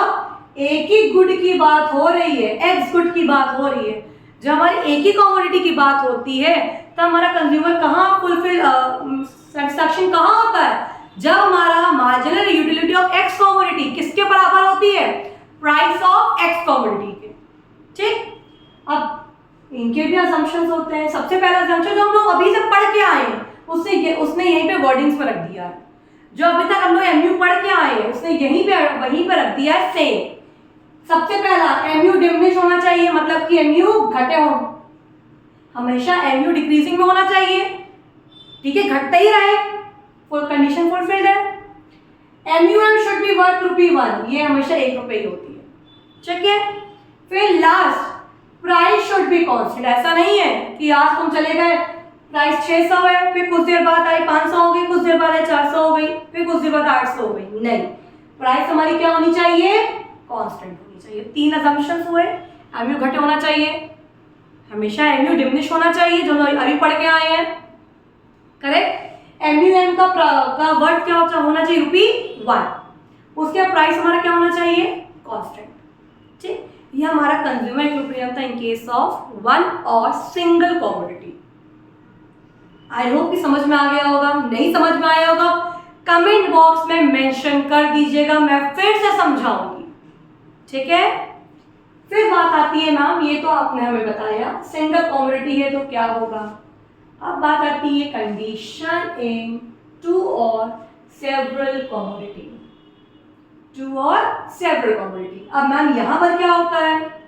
एक ही गुड की बात हो रही है, एक्स गुड की बात हो रही है, जब हमारी एक ही कमोडिटी की बात होती है, तो हमारा कंज्यूमर कहाँ फुलफिल सेटिस्फैक्शन कहाँ होता है? जब हमारा marginal utility of x commodity किसके बराबर होती है? प्राइस ऑफ एक्स कमोडिटी के। ठीक, अब इनके भी असम्पशंस होते हैं। सबसे पहला असम्पशन जो हम लोग अभी से पढ़ के आए हैं, उसने यहीं पे वर्डिंग्स पर रख दिया है। जो अभी तक हम लोग एमयू पढ़ के आए हैं, उसने वहीं पे रख दिया है सेम। सबसे पहला एमयू डिमिनिश होना चाहिए, मतलब कि एमयू घटे हो, हमेशा एमयू डिक्रीजिंग में होना चाहिए। ठीक है, घटते ही रहे, फुल कंडीशन फुलफिल्ड है। एमयूएम शुड बी वर्थ ₹1, ये हमेशा ₹1 ही होती है। ठीक है, फिर last price should be constant. ऐसा नहीं है कि आज तुम चले गए प्राइस 600 है, फिर कुछ देर बाद आई 500 हो गई, कुछ देर बाद आई 400 हो गई, फिर कुछ देर बाद 800 हो गई। नहीं, प्राइस हमारी क्या होनी चाहिए? कांस्टेंट होनी चाहिए। 3 असम्पशंस हुए। एमयू घटे होना चाहिए, हमेशा एमयू डिमिनिश होना चाहिए, जो अभी पढ़ के आए हैं। करेक्ट। एमयूएम का वर्थ क्या होना चाहिए? ₹1। उसके प्राइस हमारा क्या होना चाहिए? कांस्टेंट। ठीक, ये हमारा कंज्यूमर इक्विलिब्रियम था इन केस ऑफ वन और सिंगल कमोडिटी। आई होप कि समझ में आ गया होगा। नहीं समझ में आया होगा कमेंट बॉक्स में मेंशन कर दीजिएगा, मैं फिर से समझाऊंगी। ठीक है, फिर बात आती है मैम, ये तो आपने हमें बताया सिंगल कमोडिटी है तो क्या होगा। अब बात आती है कंडीशन इन 2 और सेवरल कमोडिटी। 2 और सेवरल कमोडिटी। अब मैम यहां पर क्या होता है?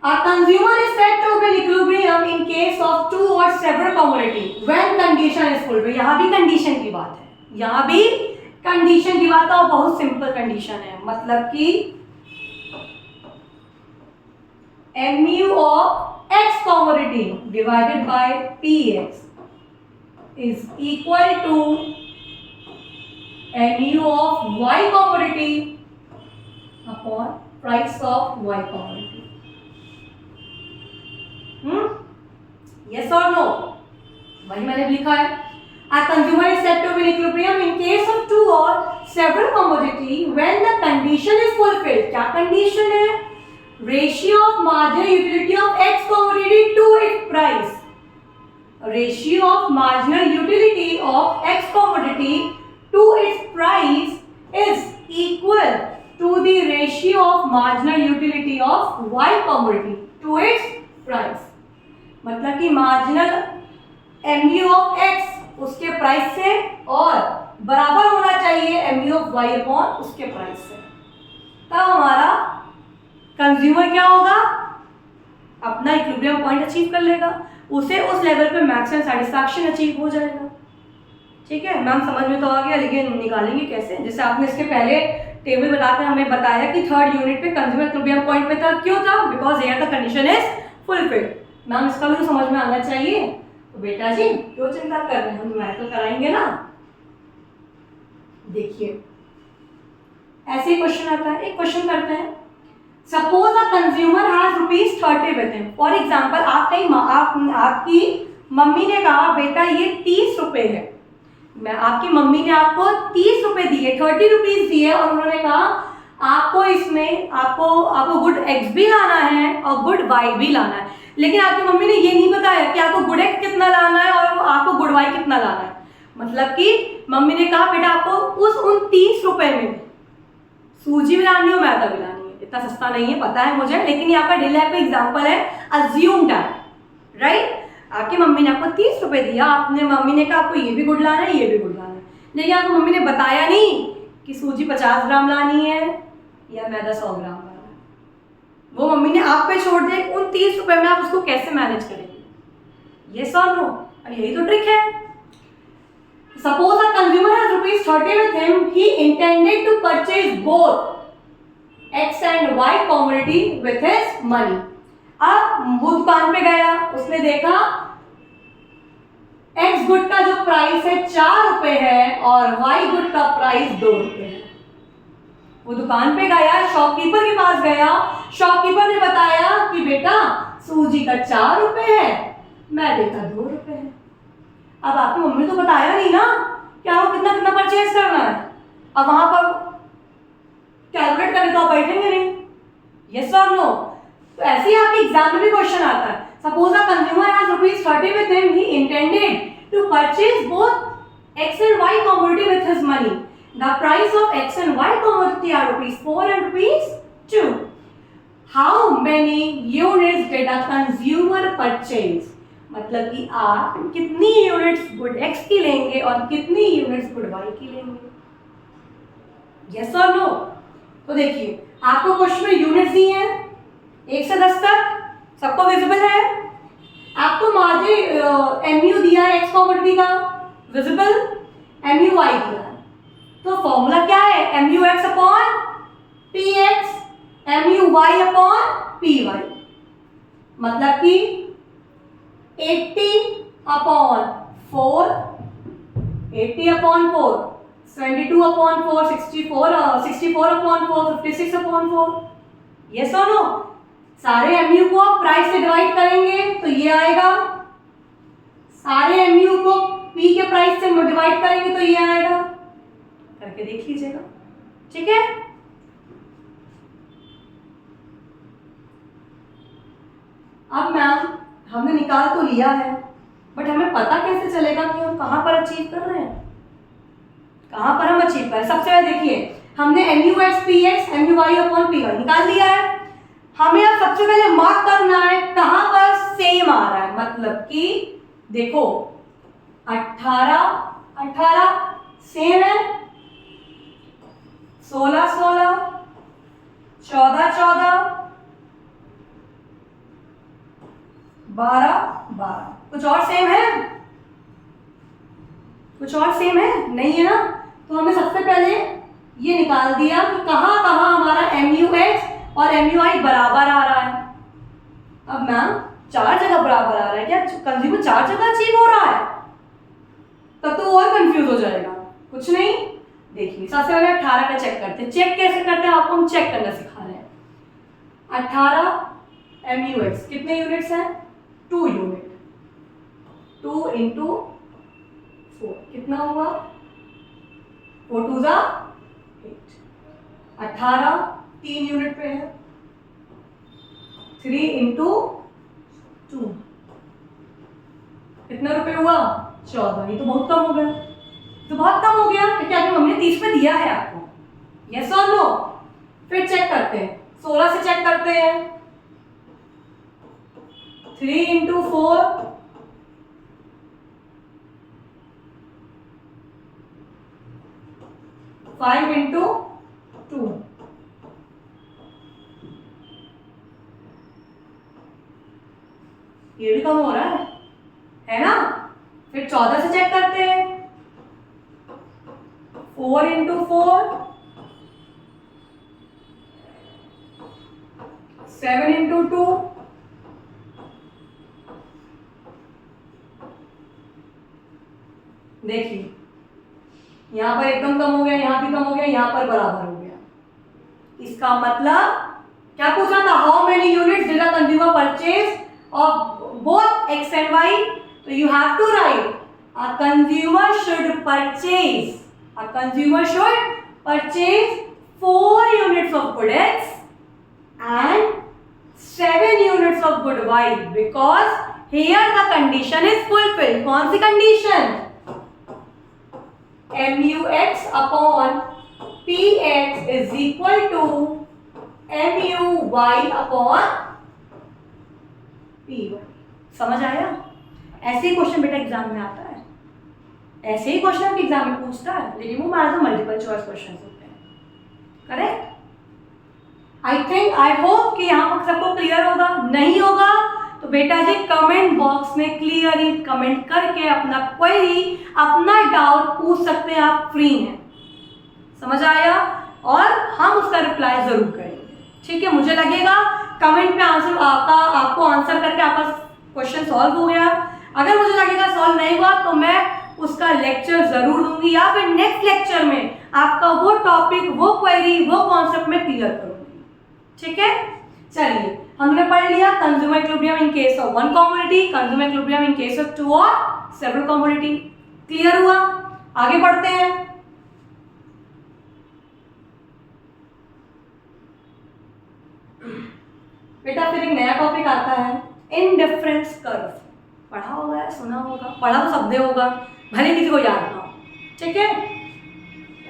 A consumer is said to be in equilibrium in case of 2 or several commodity when condition is fulfilled। यहाँ भी कंडीशन की बात है, यहाँ भी कंडीशन की बात है और बहुत सिंपल कंडीशन है। मतलब कि mu of x commodity divided by px is equal to mu of y commodity upon price of y commodity। Yes or no? वही मैंने लिखा है। A consumer is said to be in equilibrium in case of 2 or several commodity when the condition is fulfilled। क्या condition है? Ratio of marginal utility of x commodity to its price। Ratio of marginal utility of x commodity to its price is equal to the ratio of marginal utility of y commodity to its price। मतलब कि marginal MU of x उसके price से और बराबर होना चाहिए MU of Y upon उसके price से। तब हमारा कंज्यूमर क्या होगा? अपना इक्विलिब्रियम पॉइंट अचीव कर लेगा, उसे उस लेवल पे मैक्सिमम सेटिस्फैक्शन अचीव हो जाएगा। ठीक है मैम, समझ में तो आ गया, लेकिन निकालेंगे कैसे? जैसे आपने इसके पहले टेबल बताकर हमें बताया कि थर्ड यूनिट पे कंज्यूमर इक्विलिब्रियम पॉइंट पे था। क्यों था? Because here the condition is fulfilled. Ma'am इसका भी तो समझ में आना चाहिए। तो बेटा जी क्यों चिंता कर रहे हैं, हम न्यूमेरिकल कराएंगे ना। देखिए ऐसे क्वेश्चन आता है, एक क्वेश्चन करते हैं। Suppose a consumer has ₹30 with him. For example आपकी मम्मी ने कहा बेटा ये ₹30 है, मैं आपकी मम्मी ने आपको ₹30 दिए, ₹30 दिए, और उन्होंने कहा आपको इसमें आपको गुड एक्स भी लाना है और गुड वाई भी लाना है। लेकिन आपकी मम्मी ने ये नहीं बताया कि आपको गुड एक्स कितना लाना है और आपको गुड वाई कितना लाना है। मतलब कि मम्मी ने कहा बेटा आपको उन ₹30 में सूजी भी लानी हो, मैदा भी लानी है। इतना सस्ता नहीं है पता है मुझे, लेकिन यहाँ पर डेली लाइफ का एग्जाम्पल है, अज्यूम दैट राइट। आपकी मम्मी ने आपको ₹30 दिया, आपने मम्मी ने कहा आपको ये भी गुड लाना है, ये भी गुड लाना है, लेकिन आपको मम्मी ने बताया नहीं कि सूजी 50 ग्राम लानी है या मैदा 100 ग्राम लाना है। वो मम्मी ने आप पे छोड़ दिया, उन ₹30 में आप उसको कैसे मैनेज करेंगे? ये सॉल्व नो, और यही तो ट्रिक है। Suppose a consumer has ₹30 with him, he intended to purchase both X and Y commodity with his money. अब वो दुकान पे गया, उसने देखा X गुड का जो प्राइस है 4 रुपए है और Y गुड का प्राइस 2 रुपए है। वो दुकान पे गया, शॉपकीपर के पास गया, शॉपकीपर ने बताया कि बेटा सूजी का 4 रुपए है, मैदे का 2 रुपए है। अब आपकी मम्मी तो बताया नहीं ना क्या वो कितना कितना परचेज करना है। अब वहां पर कैलकुलेट करने तो आप बैठेंगे नहीं, यस और नो। तो ऐसे ही आपके एग्जाम में भी क्वेश्चन आता है। Suppose a consumer has ₹30 with him, he intended to purchase both X and Y commodity with his money. The price of X and Y commodity are ₹4 and ₹2. How many units did a consumer purchase? मतलब कि आप कितनी units good X की लेंगे और कितनी units good Y की लेंगे, यस और नो। तो देखिए आपको क्वेश्चन में यूनिट्स दी हैं 1 से 10 तक, सबको विजिबल है। आपको मार्जिन MU दिया है X कॉमोडिटी का, विजिबल, MU Y दिया है। तो फॉर्मूला क्या है, MUX upon PX, MUY upon PY। मतलब कि 80 upon 4, 80 upon 4, 22 upon 4, 64 upon 4, 56 upon 4, yes और नो। सारे MU को आप प्राइस से डिवाइड करेंगे तो ये आएगा, सारे MU को P के प्राइस से डिवाइड करेंगे तो ये आएगा। करके देख लीजिएगा, ठीक है। अब मैम हमने निकाल तो लिया है, बट हमें पता कैसे चलेगा कि हम कहां पर अचीव कर रहे हैं, कहां पर हम अचीव कर रहे हैं। सबसे पहले देखिए हमने MUX PX MUY upon PY निकाल लिया है। हमें अब सबसे पहले मार्क करना है कहां पर सेम आ रहा है। मतलब कि देखो 18 सेम है, 16 14 12 कुछ और सेम है, कुछ और सेम है नहीं है ना। तो हमने सबसे पहले ये निकाल दिया कि कहां कहां हमारा MUX और MUI बराबर आ रहा है। अब मैम 4 जगह बराबर आ रहा है, क्या कंज्यूमर 4 जगह अचीव हो रहा है? तब तो और कंफ्यूज हो जाएगा। कुछ नहीं, देखिए सबसे पहले 18 का चेक करते हैं। चेक कैसे करते हैं आपको हम चेक करना सिखा रहे हैं। 18 MUX कितने यूनिट्स हैं, 2 यूनिट, 2 इंटू 4 कितना हुआ, 4 2 जा 8। 18 3 यूनिट पे है, 3 इंटू 2 कितना रुपए हुआ, 14। ये तो बहुत कम हो गया, तो बहुत कम हो गया क्योंकि आपकी मम्मी ने 30 में दिया है आपको, यस और नो। फिर चेक करते हैं, 16 से चेक करते हैं, 3 इंटू 4 5 इंटू 2 ये भी कम हो रहा है ना। फिर 14 से चेक करते हैं, 4 इंटू 4 7 इंटू 2 देखिए यहां पर एकदम कम हो गया, यहां भी कम हो गया, यहां पर बराबर हो गया। इसका मतलब क्या पूछा था, how many units did a consumer purchase of both X and Y। तो you have to write a consumer should purchase, a consumer should purchase 4 units of good X and 7 units of good Y because here the condition is fulfilled। कौन सी condition, MUX upon PX is equal to MUY upon PY। समझ आया? ऐसे ही question बेटा exam में आता है, ऐसे ही question आपके एग्जाम में पूछता है, लेकिन वो हमारे मल्टीपल चॉइस क्वेश्चन होते हैं, correct. I think, I hope कि यहाँ पर सबको क्लियर होगा। नहीं होगा तो बेटा जी कमेंट बॉक्स में क्लियरली कमेंट करके अपना क्वेरी, अपना डाउट पूछ सकते हैं, आप फ्री हैं, समझ आया, और हम उसका रिप्लाई जरूर करेंगे। ठीक है, मुझे लगेगा कमेंट में आंसर आपको आंसर करके आपका क्वेश्चन सॉल्व हो गया। अगर मुझे लगेगा सॉल्व नहीं हुआ तो मैं उसका लेक्चर जरूर दूंगी, या फिर नेक्स्ट लेक्चर में आपका वो टॉपिक, वो क्वेरी, वो कॉन्सेप्ट में क्लियर करूंगी। ठीक है, चलिए हमने पढ़ लिया consumer equilibrium in case of one commodity, consumer equilibrium in case of two और सेवरल कमोडिटी। क्लियर हुआ? आगे बढ़ते हैं। बेटा फिर एक नया टॉपिक आता है, इंडिफरेंस कर्व। पढ़ा होगा, सुना होगा, पढ़ा तो शब्द होगा, भले किसी को याद ना हो। ठीक है,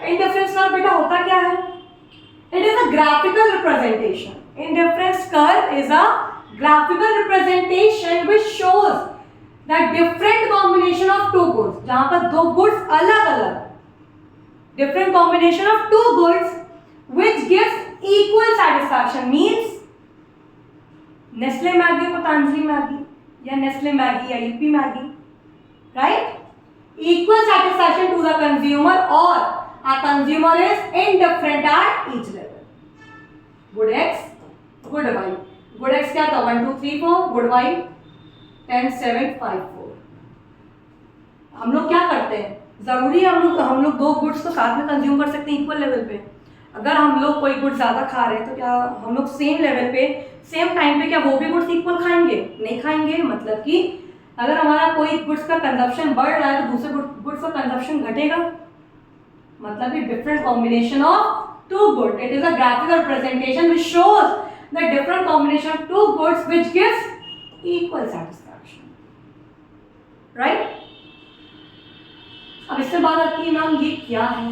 इंडिफरेंस कर्व बेटा होता क्या है? It is a graphical representation. Indifference curve is a graphical representation which shows that different combination of two goods, जहाँ पर दो goods अलग अलग, different combination of two goods which gives equal satisfaction means Nestle Maggi Patanjali Maggi या Nestle Maggi या UP Maggi, right? Equal satisfaction to the consumer or a consumer is indifferent at each level. Good X, good Y. Good X क्या था? 1 2 3 4, good Y 10 7 5 4। हम लोग क्या करते हैं, जरूरी है हम लोग दो गुड्स को साथ में कंज्यूम कर सकते हैं इक्वल लेवल पे। अगर हम लोग कोई गुड ज्यादा खा रहे हैं तो क्या हम लोग सेम लेवल पे सेम टाइम पे क्या वो भी गुड्स इक्वल खाएंगे? नहीं खाएंगे। मतलब कि अगर हमारा कोई गुड्स का कंजप्शन बढ़ रहा है तो दूसरे गुड्स का कंजप्शन घटेगा। मतलब कि different combination of two goods. It is a graphical representation which shows the different combination of two goods which gives equal satisfaction. Right? अब इससे बात आती है मैम ये क्या है?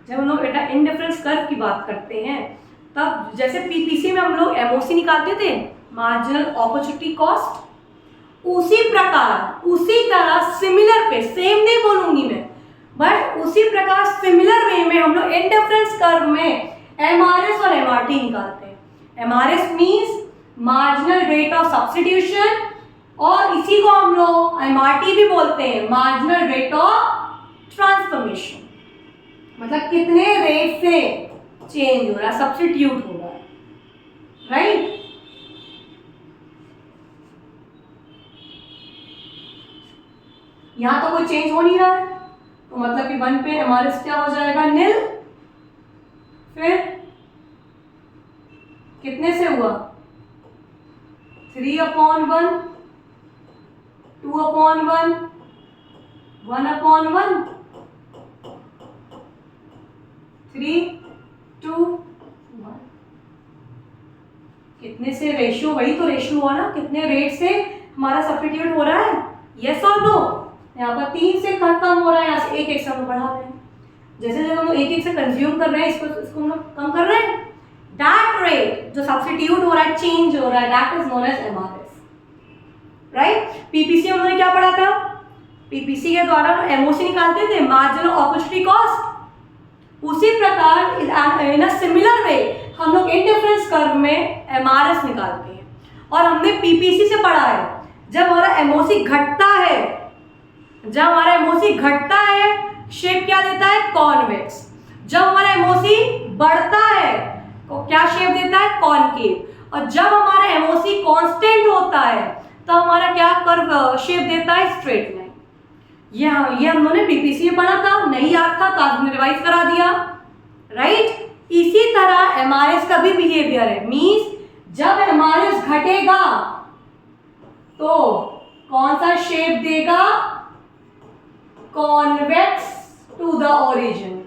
जब हम लोग बेटा इंडिफरेंस कर्व की बात करते हैं तब जैसे पीपीसी में हम लोग एमओसी निकालते थे, मार्जिनल अपॉर्चुनिटी कॉस्ट, उसी प्रकार उसी तरह सिमिलर पे, सेम नहीं बोलूंगी मैं, बट उसी प्रकार सिमिलर वे में हम लोग इंडिफरेंस कर्व में एमआरएस और एमआरटी निकालते हैं। MRS means marginal rate of substitution, और इसी को हम लोग एमआरटी भी बोलते हैं, मार्जिनल रेट ऑफ ट्रांसफॉर्मेशन। मतलब कितने रेट से चेंज हो रहा है, सब्स्टिट्यूट हो रहा है, राइट? यहां तो कोई चेंज हो नहीं रहा है तो मतलब कि 1 पे एमआरएस क्या हो जाएगा? निल। फिर कितने से हुआ? 3/1, 2/1, 1/1, 3 2 1। कितने से रेशियो? वही तो रेशियो हुआ ना, कितने रेट से हमारा सब्स्टिट्यूट हो रहा है, यस और नो? यहाँ पर 3 से कम हो रहा है, यहाँ से 1 से हम लोग बढ़ा रहे हैं। जैसे जब हम लोग 1 से कंज्यूम कर रहे हैं, इसको हम लोग कम कर रहे हैं। दैट रेट जो सब्स्टिट्यूट हो रहा है, चेंज हो रहा है, that is known as MRS, right? PPC में उन्होंने क्या पढ़ा था? पीपीसी के द्वारा एमओसी निकालते थे, मार्जिनल अपॉर्चुनिटी कॉस्ट। उसी प्रकार इन अ सिमिलर वे हम लोग इंडिफरेंस कर्व में एमआरएस निकालते हैं। और हमने पीपीसी से पढ़ा है जब हमारा एमओसी घटता है, जब हमारा एमओसी घटता है शेप क्या देता है? कॉन्वेक्स। जब हमारा एमओसी बढ़ता है तो क्या शेप देता है? कॉनकेव। और जब हमारा एमओसी कांस्टेंट होता है तो हमारा क्या कर्व शेप देता है? Straight line. ये हम लोगों ने पीपीसी में पढ़ा था, नहीं याद था तो आपने रिवाइज करा दिया, राइट? इसी तरह एमआरएस का भी बिहेवियर है। मींस जब एमआरएस घटेगा तो कौन सा शेप देगा? Convex to the origin,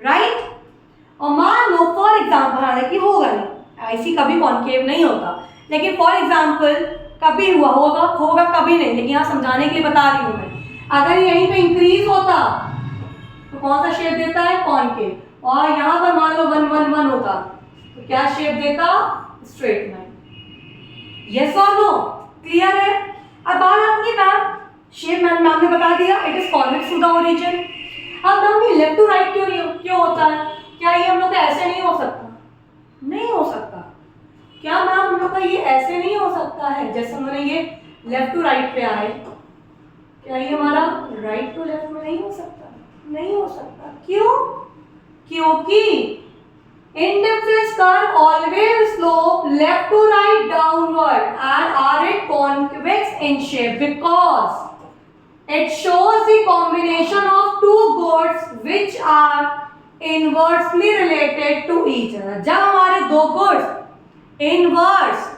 right? और मान लो फॉर एग्जाम्पल, हालांकि होगा नहीं, ऐसी कभी कॉन्केव नहीं होता, लेकिन फॉर एग्जाम्पल कभी होगा कभी नहीं, लेकिन यहाँ समझाने के लिए बता रही हूँ मैं। अगर यहीं पे इंक्रीज होता तो कौन सा शेप देता है? कॉन्केव। और यहाँ पर मान लो 1 1 1 होता तो क्या शेप देता? Straight line. यस और नो? क्लियर है? अब बात आती है मैम शेप, मैम ने बता दिया it is convex to the origin. अब मैम ये लेफ्ट टू राइट क्यों होता है? क्या ये हम लोग का ऐसे नहीं हो सकता? नहीं हो सकता। क्या मैम हम लोग का ये ऐसे नहीं हो सकता है जैसे हमने ये लेफ्ट टू राइट पे आए? क्या ये हमारा राइट टू लेफ्ट में नहीं हो सकता? नहीं हो सकता। क्यों? क्योंकि Indifference curve always slope left to right downward and are it convex in shape because it shows the combination of two goods which are inversely related to each other. जब हमारे दो goods inverse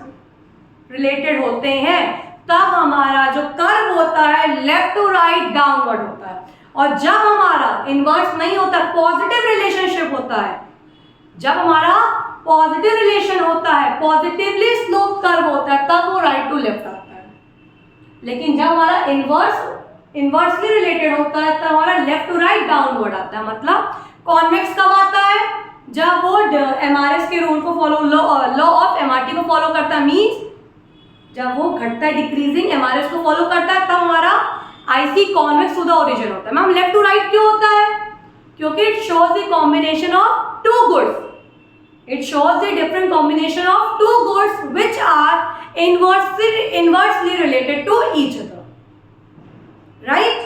related होते हैं तब हमारा जो curve होता है लेफ्ट टू राइट डाउनवर्ड होता है, और जब हमारा इनवर्स नहीं होता, पॉजिटिव रिलेशनशिप होता है, जब हमारा पॉजिटिव रिलेशन होता है, पॉजिटिवली स्लोप कर्व होता है, तब वो राइट टू लेफ्ट आता है। लेकिन जब हमारा इनवर्सली रिलेटेड होता है तब हमारा लेफ्ट टू राइट डाउनवर्ड आता है। मतलब कॉन्वेक्स कब आता है? जब वो एमआरएस के रूल को फॉलो, लॉ ऑफ एमआरटी को फॉलो करता है, मींस जब वो घटता है डिक्रीजिंग एमआरएस को फॉलो करता है, तब हमारा IC convex to the origin होता है। मैम लेफ्ट टू राइट क्यों होता है? क्योंकि it shows the combination of two goods, it shows the different combination of two goods which are inversely related to each other, right?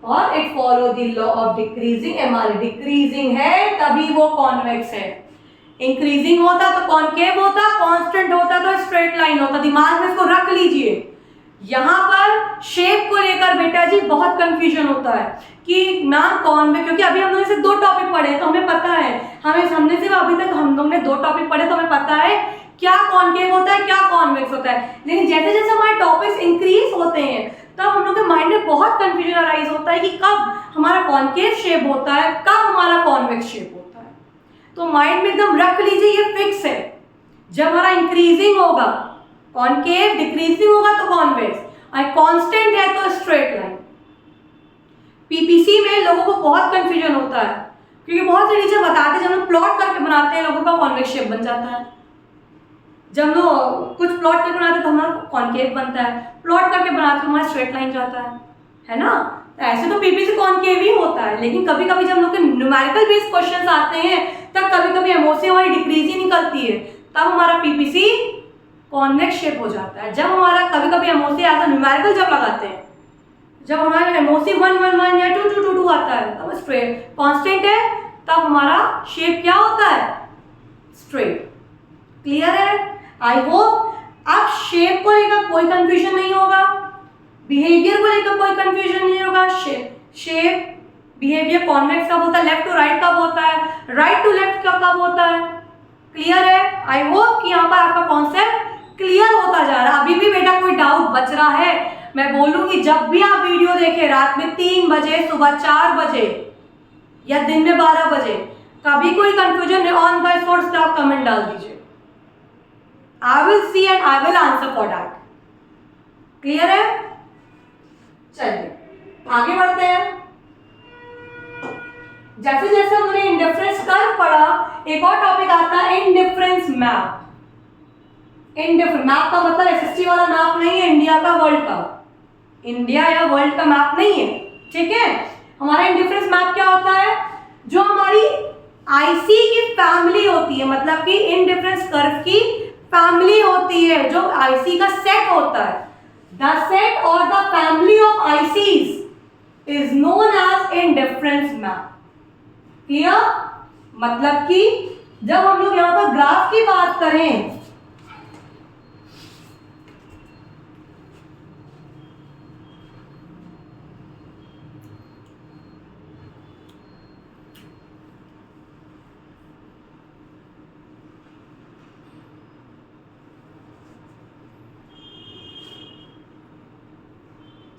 और it follow the law of decreasing MRA, decreasing है तभी वो convex है, increasing होता तो concave होता, constant होता तो straight line होता। दिमाग में इसको रख लीजिए। यहाँ पर शेप को लेकर बेटा जी बहुत कंफ्यूजन होता है कि नाम कॉन्वेक्स, क्योंकि अभी हम लोगों ने सिर्फ 2 टॉपिक पढ़े तो हमें पता है, हमने सिर्फ अभी तक हम लोग ने 2 टॉपिक पढ़े तो हमें पता है क्या कॉन्केव होता है क्या कॉन्वेक्स होता है। लेकिन जैसे जैसे हमारे टॉपिक्स इंक्रीज होते हैं तब हम लोग के माइंड में बहुत कंफ्यूजन अराइज होता है कि कब हमारा कॉन्केव शेप होता है, कब हमारा कॉन्वेक्स शेप होता है। तो माइंड में एकदम रख लीजिए, ये फिक्स है। जब हमारा इंक्रीजिंग होगा कॉन्केव, डिक्रीजिंग होगा तो कॉन्वेक्स, और कांस्टेंट है तो स्ट्रेट लाइन। पीपीसी में लोगों को बहुत कंफ्यूजन होता है क्योंकि बहुत से टीचर बताते हैं जब हम प्लॉट करके बनाते हैं लोगों का कॉन्वेक्स शेप बन जाता है। जब लोग कुछ प्लॉट करके बनाते हैं तो हमारा कॉन्केव बनता है, प्लॉट करके बनाते तो हमारा स्ट्रेट लाइन जाता है ना। तो ऐसे तो पीपीसी कॉन्केव ही होता है, लेकिन कभी कभी जब लोग के न्यूमेरिकल बेस्ड क्वेश्चन आते हैं तब कभी कभी एमओसी हमारी डिक्रीज ही निकलती है, तब हमारा पीपीसी कॉन्वेक्स शेप हो जाता है। जब हमारा कभी कभी एमओसी ऐसा न्यूमेरिकल जब लगाते हैं, जब हमारा एमओसी 111 या 2222 आता है तब स्ट्रेट कांस्टेंट है, तब हमारा शेप क्या होता है? स्ट्रेट। क्लियर है? आई होप अब शेप को लेकर कोई कंफ्यूजन नहीं होगा, बिहेवियर को लेकर कोई कंफ्यूजन नहीं होगा। शेप बिहेवियर कॉन्वेक्स कब होता है, लेफ्ट टू राइट कब होता है, राइट टू लेफ्ट कब होता है। क्लियर है? आई होप कि यहाँ पर आपका कॉन्सेप्ट क्लियर होता जा रहा है। अभी भी बेटा कोई डाउट बच रहा है, मैं बोलूंगी जब भी आप वीडियो देखें रात में 3 बजे, सुबह 4 बजे या दिन में 12 बजे, कभी कोई कंफ्यूजन है ऑन द स्पॉट आप कमेंट डाल दीजिए। I will see and I will answer for that. Clear है? चलिए आगे बढ़ते हैं। जैसे जैसे हमने इंडिफरेंस कर्व पढ़ा, एक और टॉपिक आता है इंडिफरेंस मैप। इंडिफरेंस मैप का मतलब एसएसटी वाला मैप नहीं है, इंडिया का वर्ल्ड का, इंडिया या वर्ल्ड का मैप नहीं है, ठीक है। हमारा इंडिफरेंस मैप क्या होता है? जो हमारी आईसी की फैमिली होती है, मतलब कि इंडिफरेंस कर्व की फैमिली होती है, जो आईसी का सेट होता है, द सेट और the family of ICs is known as indifference map. Clear? मतलब कि जब हम लोग यहाँ पर ग्राफ की बात करें,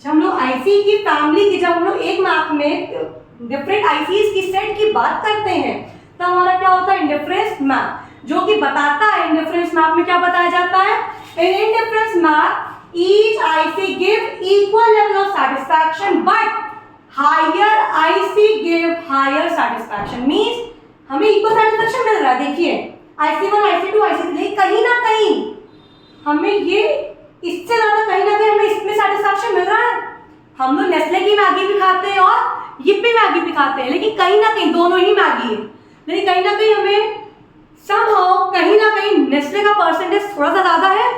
जब हम लोग आईसी की फैमिली की, जब हम लोग एक मैप में डिफरेंट आईसीज की सेट की बात करते हैं तब हमारा क्या होता है? इंडिफरेंस मैप, जो कि बताता है इंडिफरेंस मैप में क्या बताया जाता है? In indifference map each IC give equal level of satisfaction but higher IC give higher satisfaction. Means हमें इक्वल सैटिस्फैक्शन मिल रहा है। देखिए IC1 IC2 IC3, कहीं ना कहीं हमें ये इससे ज्यादा कहीं ना कहीं हमें इसमें सैटिस्फैक्शन मिल रहा है। हम लोग नेस्ले की मैगी भी खाते हैं और यिप्पी मैगी भी खाते हैं, लेकिन कहीं ना कहीं दोनों ही मैगी है, लेकिन कहीं ना कहीं हमें समहाउ कहीं ना कहीं नेस्ले का परसेंटेज थोड़ा सा ज्यादा है।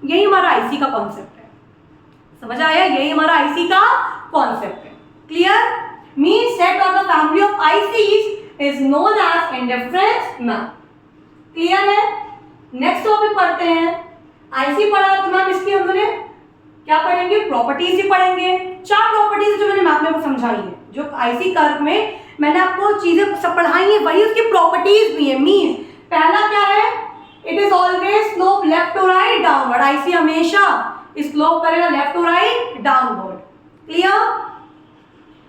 यही हमारा आईसी का कॉन्सेप्ट है। समझ आया? यही हमारा आईसी का कॉन्सेप्ट है। Clear? Means set of the family of ICs is known as indifference map. Clear है? नेक्स्ट टॉपिक पढ़ते हैं। आईसी पढ़ा तो मैम इसकी हम लोग क्या पढ़ेंगे? प्रॉपर्टीज ही पढ़ेंगे। 4 प्रॉपर्टीज जो मैंने मैम में समझाई है, जो आईसी कर्व में मैंने आपको चीजें सब पढ़ाई है, वही उसकी प्रॉपर्टीज भी है। मींस पहला क्या है? It is always slope left to right downward. IC हमेशा स्लोप करेगा left to right downward. Clear?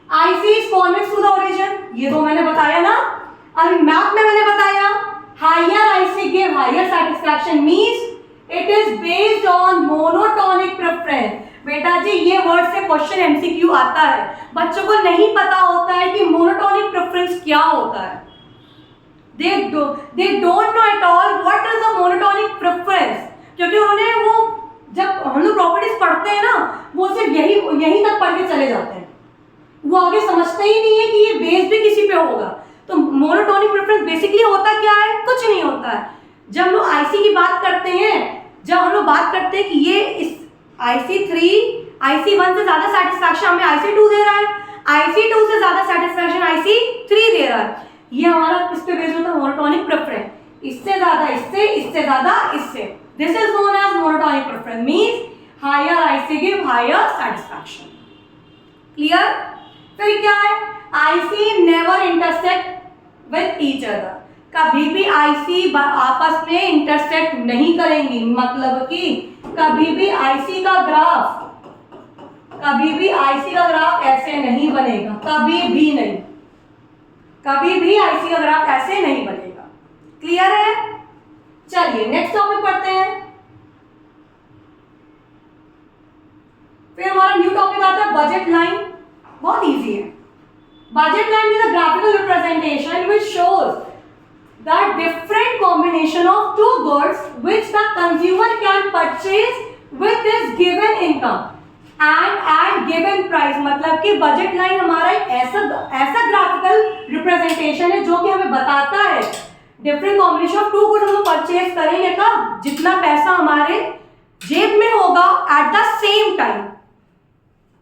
IC is convex to the origin, ये तो मैंने बताया ना। अभी मैथ में मैंने बताया higher IC give higher satisfaction means it is based on monotonic preference. बेटा जी ये वर्ड से क्वेश्चन एमसीक्यू आता है, बच्चों को नहीं पता होता है कि मोनोटोनिक प्रेफरेंस क्या होता है। they don't know at all what is the monotonic preference, क्योंकि उन्होंने वो जब हम लोग प्रॉपर्टीज पढ़ते हैं ना, वो सिर्फ यही तक पढ़ के चले जाते हैं, वो आगे समझते ही नहीं है कि ये बेस भी किसी पे होगा। तो मोनोटोनिक प्रेफरेंस बेसिकली होता क्या है? कुछ नहीं होता है। जब हम लोग आईसी की बात करते हैं, जब हम लोग बात करते हैं कि ये इस IC1 से ज्यादा सेटिस्फैक्शन हमें IC2 दे रहा है, IC2 से ज्यादा सेटिस्फैक्शन IC3 दे रहा है, ये हमारा किस पे बेस्ड होता है? Monotonic preference. इससे ज्यादा इससे, इससे ज्यादा इससे, this is known as monotonic preference means higher IC give higher satisfaction. Clear? फिर क्या है? IC never intersect with each other, कभी भी आईसी आपस में इंटरसेक्ट नहीं करेंगी। मतलब कि कभी भी आईसी का ग्राफ ऐसे नहीं बनेगा, कभी भी नहीं, कभी भी आईसी का ग्राफ ऐसे नहीं बनेगा। क्लियर है? चलिए नेक्स्ट टॉपिक पढ़ते हैं। फिर हमारा न्यू टॉपिक आता है बजट लाइन। बहुत इजी है। Budget line is a graphical representation which shows the different combination of two goods which the consumer can purchase with his given income and at given price। मतलब कि budget line हमारा एक ऐसा graphical representation है जो कि हमें बताता है different combination of two goods हम लोग परचेज करेंगे कब? जितना पैसा हमारे जेब में होगा at the same time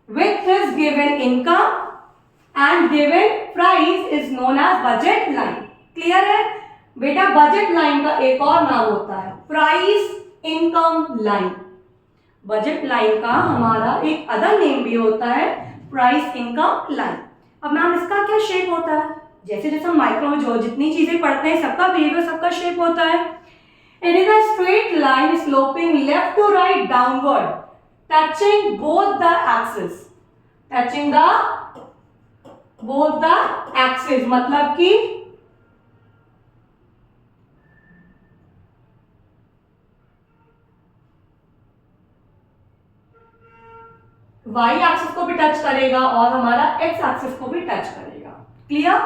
with his given income and given price is known as budget line। Clear है? बेटा बजट लाइन का एक और नाम होता है price income line. Budget line का हमारा एक अदर नेम भी होता है प्राइस इनकम लाइन। अब मैम इसका क्या शेप होता है? जैसे जैसे हम माइक्रो में जो जितनी चीजें पढ़ते हैं सबका बिहेवियर सबका शेप होता है। It is a straight line sloping left to right downward touching both the axis, touching the both the axis. मतलब कि y एक्सिस को भी टच करेगा और हमारा x एक्सिस को भी टच करेगा। Clear?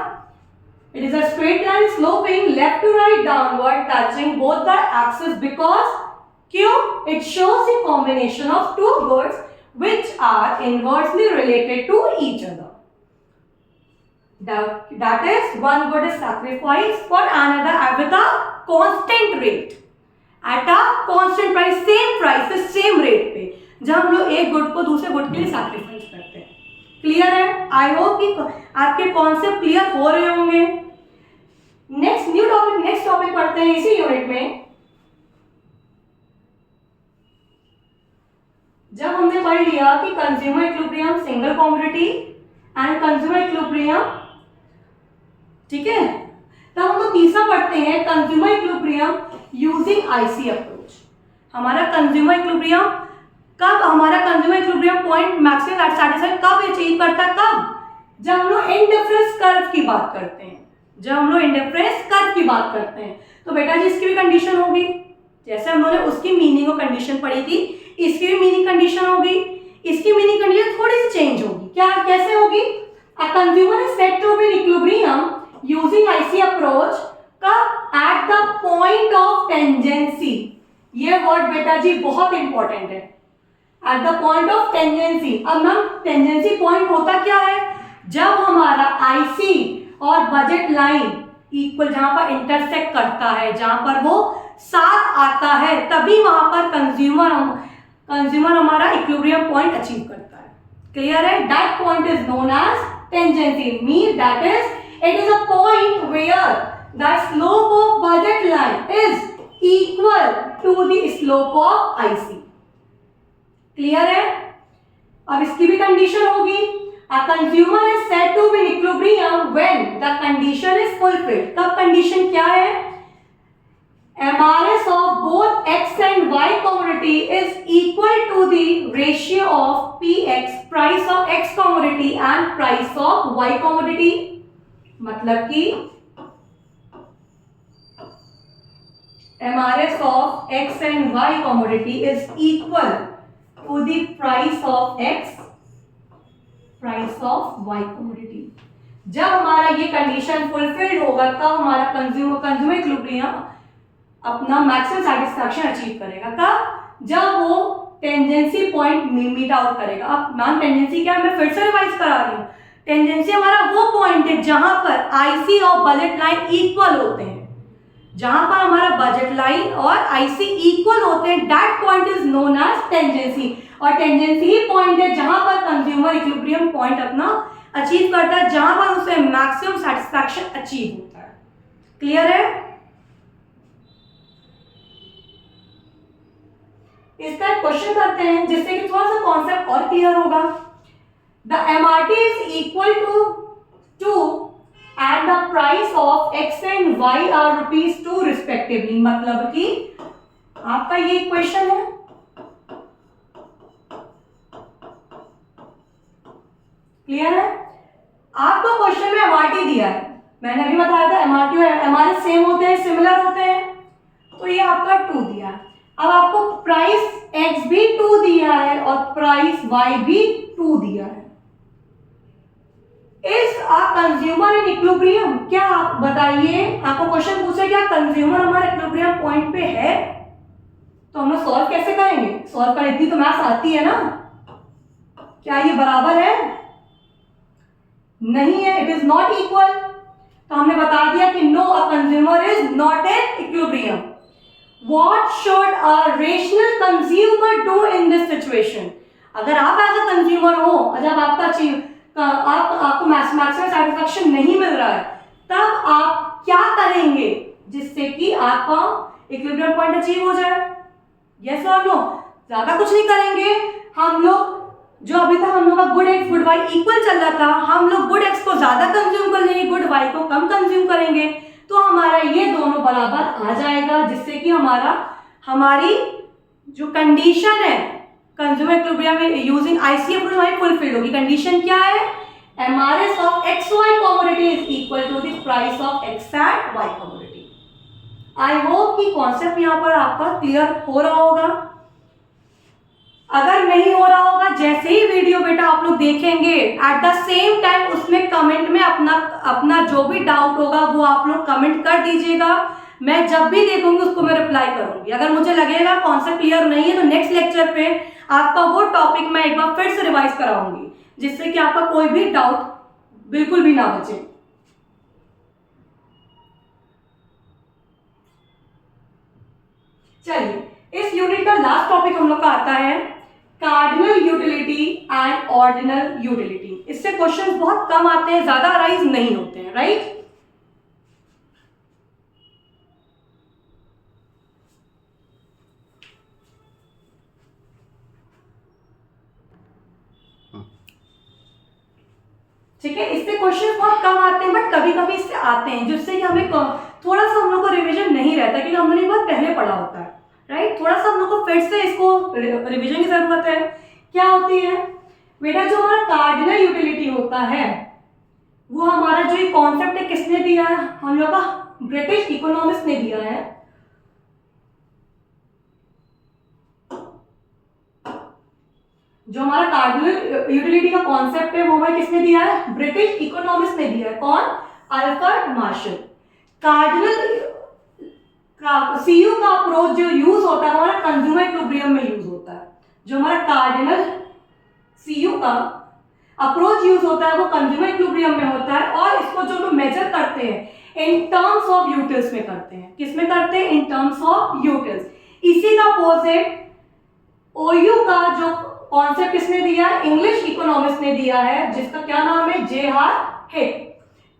It is a straight line sloping left to right downward touching both the axis because क्यों? It shows the combination of two goods which are inversely related to each other. That is one good is sacrificed for another with a constant rate, at a constant price, same price, same rate पे जब हम लोग एक good को दूसरे good के लिए sacrifice करते हैं। क्लियर है? आई होप कि आपके कॉन्सेप्ट क्लियर हो रहे होंगे। नेक्स्ट टॉपिक पढ़ते हैं इसी यूनिट में। जब हमने पढ़ लिया कि consumer equilibrium, single commodity and consumer equilibrium, ठीक है, तब हम लोग तीसरा पढ़ते हैं consumer equilibrium using IC approach. हमारा consumer equilibrium point maximum satisfy कब अचीव करता है? कब? जब हम लोग इंडिफरेंस कर्व की बात करते हैं। तो बेटा जी इसकी भी कंडीशन होगी, जैसे हम लोगों ने उसकी मीनिंग और कंडीशन पढ़ी थी, इसकी भी मीनिंग कंडीशन होगी। इसकी मीनिंग कंडीशन थोड़ी सी चेंज होगी। क्या, कैसे होगी? A consumer is said to be in equilibrium using IC approach कब? At the point of tangency. ये वर्ड बेटा जी बहुत इंपॉर्टेंट है, at the point of tangency. अब मैम टेंजेंसी पॉइंट होता क्या है? जब हमारा आईसी और बजट लाइन इक्वल, जहां पर इंटरसेक्ट करता है, जहां पर वो साथ आता है, तभी वहां पर कंज्यूमर हमारा इक्विलिब्रियम पॉइंट अचीव करता है। क्लियर है? That point is known as tangency, mean that is It is a point where the slope of budget line is equal to the slope of IC. Clear है? अब इसकी भी condition होगी. A consumer is said to be in equilibrium when the condition is fulfilled. कब condition क्या है? MRS of both X and Y commodity is equal to the ratio of PX, price of X commodity, and price of Y commodity. मतलब कि MRS of X and Y commodity is equal to the price of X, price of Y commodity. जब हमारा ये condition fulfilled होगा तब हमारा consumer equilibrium अपना maximum satisfaction achieve करेगा. कब? जब वो टेंजेंसी पॉइंट मीट आउट करेगा. अब मैम टेंजेंसी क्या है, मैं फिर से रिवाइज करा रही हूँ. टेंजेंसी हमारा वो पॉइंट है जहां पर आईसी और बजट लाइन इक्वल होते हैं. जहां पर हमारा बजट लाइन और आईसी इक्वल होते हैं, that point is known as tangency. और टेंजेंसी ही पॉइंट है जहां पर कंज्यूमर इक्विलिब्रियम पॉइंट अपना अचीव करता है, जहां पर उसे मैक्सिमम सैटिस्फैक्शन अचीव होता है. क्लियर है? इसका एक क्वेश्चन करते हैं जिससे कि थोड़ा सा कॉन्सेप्ट और क्लियर होगा. The MRT is equal to 2 and the price of X and Y are ₹2 respectively. मतलब कि आपका ये इक्वेशन है. क्लियर है? आपको क्वेश्चन में एमआरटी दिया है, मैंने अभी बताया था एमआरटी और एमआरएस सेम होते हैं, सिमिलर होते हैं, तो ये आपका 2 दिया है. अब आपको प्राइस X भी 2 दिया है और प्राइस Y भी 2 दिया है. Is a consumer in equilibrium? क्या आप बताइए, आपको क्वेश्चन पूछे क्या कंज्यूमर हमारे इक्विलिब्रियम पॉइंट पे है, तो हम लोग सॉल्व कैसे करेंगे? सॉल्व करने इतनी तो मैथ्स आती है ना. क्या ये बराबर है? नहीं है, इट इज नॉट इक्वल. तो हमने बता दिया कि no, a consumer is not in equilibrium. What should a rational consumer do in this situation? अगर आप एज अ कंज्यूमर हो, जब आपको मैक्सिमम सैटिस्फैक्शन नहीं मिल रहा है, तब आप क्या करेंगे जिससे कि आपका इक्विलिब्रियम पॉइंट अचीव हो जाए? यस और नो? ज्यादा कुछ नहीं करेंगे. हम लोग जो अभी तक हम लोग का good X good Y equal चल रहा था, हम लोग गुड एक्स को ज्यादा कंज्यूम कर लेंगे, गुड वाई को कम कंज्यूम करेंगे, तो हमारा ये दोनों बराबर आ जाएगा, जिससे कि हमारी जो कंडीशन है कंज्यूमर इक्विलिब्रियम में यूजिंग आईसीएफ फुलफिल होगी. कंडीशन क्या है? MRS of X Y commodity is equal to the price of X and Y commodity. I hope कि कॉन्सेप्ट यहाँ पर आपका क्लियर हो रहा होगा. अगर नहीं हो रहा होगा, जैसे ही वीडियो बेटा आप लोग देखेंगे, एट द सेम टाइम उसमें कमेंट में अपना जो भी डाउट होगा वो आप लोग कमेंट कर दीजिएगा. मैं जब भी देखूंगी उसको मैं रिप्लाई करूंगी. अगर मुझे लगेगा कॉन्सेप्ट क्लियर नहीं है तो नेक्स्ट लेक्चर पे आपका वो टॉपिक मैं एक बार फिर से रिवाइज कराऊंगी, जिससे कि आपका कोई भी डाउट बिल्कुल भी ना बचे. चलिए, इस यूनिट का लास्ट टॉपिक हम लोग का आता है cardinal utility and ordinal utility. इससे क्वेश्चंस बहुत कम आते हैं, ज्यादा अराइज नहीं होते हैं, राइट? ठीक है, इससे क्वेश्चन बहुत कम आते हैं, बट कभी कभी इससे आते हैं, जिससे कि हमें थोड़ा सा हम लोग को रिवीजन नहीं रहता, क्योंकि हमने बहुत पहले पढ़ा होता है, राइट? थोड़ा सा हम लोग को फिर से इसको रिवीजन की जरूरत है. क्या होती है बेटा? जो हमारा कार्डिनल यूटिलिटी होता है, वो हमारा जो ये कॉन्सेप्ट है किसने दिया है? हम लोग का ब्रिटिश इकोनॉमिस्ट ने दिया है. जो हमारा कार्डिनल यूटिलिटी का कॉन्सेप्ट है वो हमें किसने दिया है? ब्रिटिश इकोनॉमिस्ट ने दिया है. कौन? Alfred Marshall. कार्डिनल सीयू का अप्रोच जो यूज होता है हमारा कंज्यूमर इक्विलिब्रियम में यूज होता है. जो हमारा कार्डिनल सीयू का अप्रोच यूज होता है वो कंज्यूमर इक्विलिब्रियम में होता है, और इसको जो लोग मेजर करते हैं इन टर्म्स ऑफ यूटिल्स में करते हैं. किस में करते हैं? इन टर्म्स ऑफ यूटिल्स. इसी का अपोजिट ओयू का जो कॉन्सेप्ट किसने दिया है? इंग्लिश इकोनॉमिस्ट ने दिया है, जिसका क्या नाम है? जे आर हिट.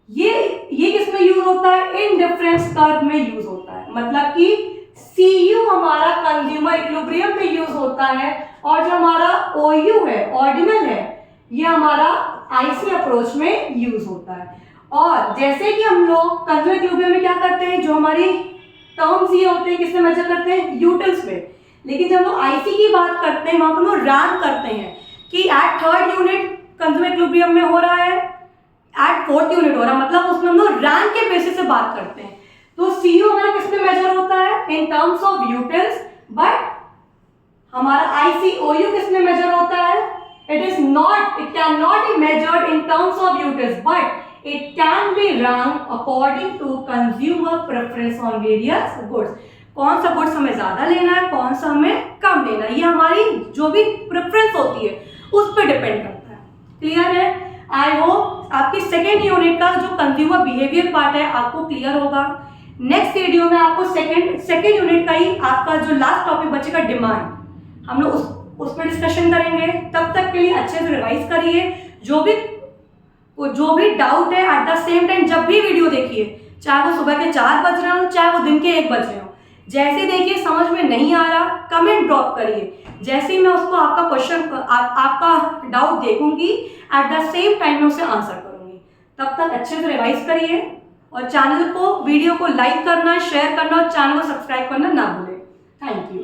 ये किस में यूज होता है? इंडिफरेंस कर्व में यूज होता है। मतलब कि CU हमारा कंज्यूमर इक्विलिब्रियम में यूज होता है और जो हमारा OU है, ऑर्डिनल है, ये हमारा IC अप्रोच में यूज होता है। और जैसे कि हम लोग कंज्यूमर इक्विलिब्रियम में क्या करते हैं, जो हमारी टर्म्स ये होते हैं किससे मेजर करते हैं? यूटिल्स में। लेकिन जब हम IC की बात करते हैं वहां पर हम रैंक करते हैं कि at third unit consumer equilibrium में हो रहा है, एट फोर्थ यूनिट हो रहा है, मतलब उसमें हम लोग रैंक के बेसिस से बात करते हैं। तो CU हमारा किस में मेजर होता है? In terms of utils. But हमारा ICOU किस में मेजर होता है? it can not be measured in terms of utils, but it can be ranked according to consumer preference on various goods. कौन सा गुड्स हमें ज्यादा लेना है, कौन सा हमें कम लेना है, ये हमारी जो भी प्रेफरेंस होती है उस पर डिपेंड करता है। क्लियर है? आई होप आपकी सेकेंड यूनिट का जो कंज्यूमर बिहेवियर पार्ट है आपको क्लियर होगा। नेक्स्ट वीडियो में आपको सेकेंड यूनिट का ही आपका जो लास्ट टॉपिक बचेगा डिमांड, हम लोग उस पर डिस्कशन करेंगे। तब तक के लिए अच्छे से रिवाइज करिए। जो भी डाउट है एट द सेम टाइम जब भी वीडियो देखिए, चाहे वो सुबह के 4 बज रहे हो, चाहे वो दिन के 1 बज रहे हो, जैसे देखिए समझ में नहीं आ रहा कमेंट ड्रॉप करिए। जैसे ही मैं उसको आपका क्वेश्चन आपका डाउट देखूंगी एट द सेम टाइम में उसे आंसर करूंगी। तब तक अच्छे से रिवाइज करिए और वीडियो को लाइक करना, शेयर करना और चैनल को सब्सक्राइब करना ना भूलें। Thank you.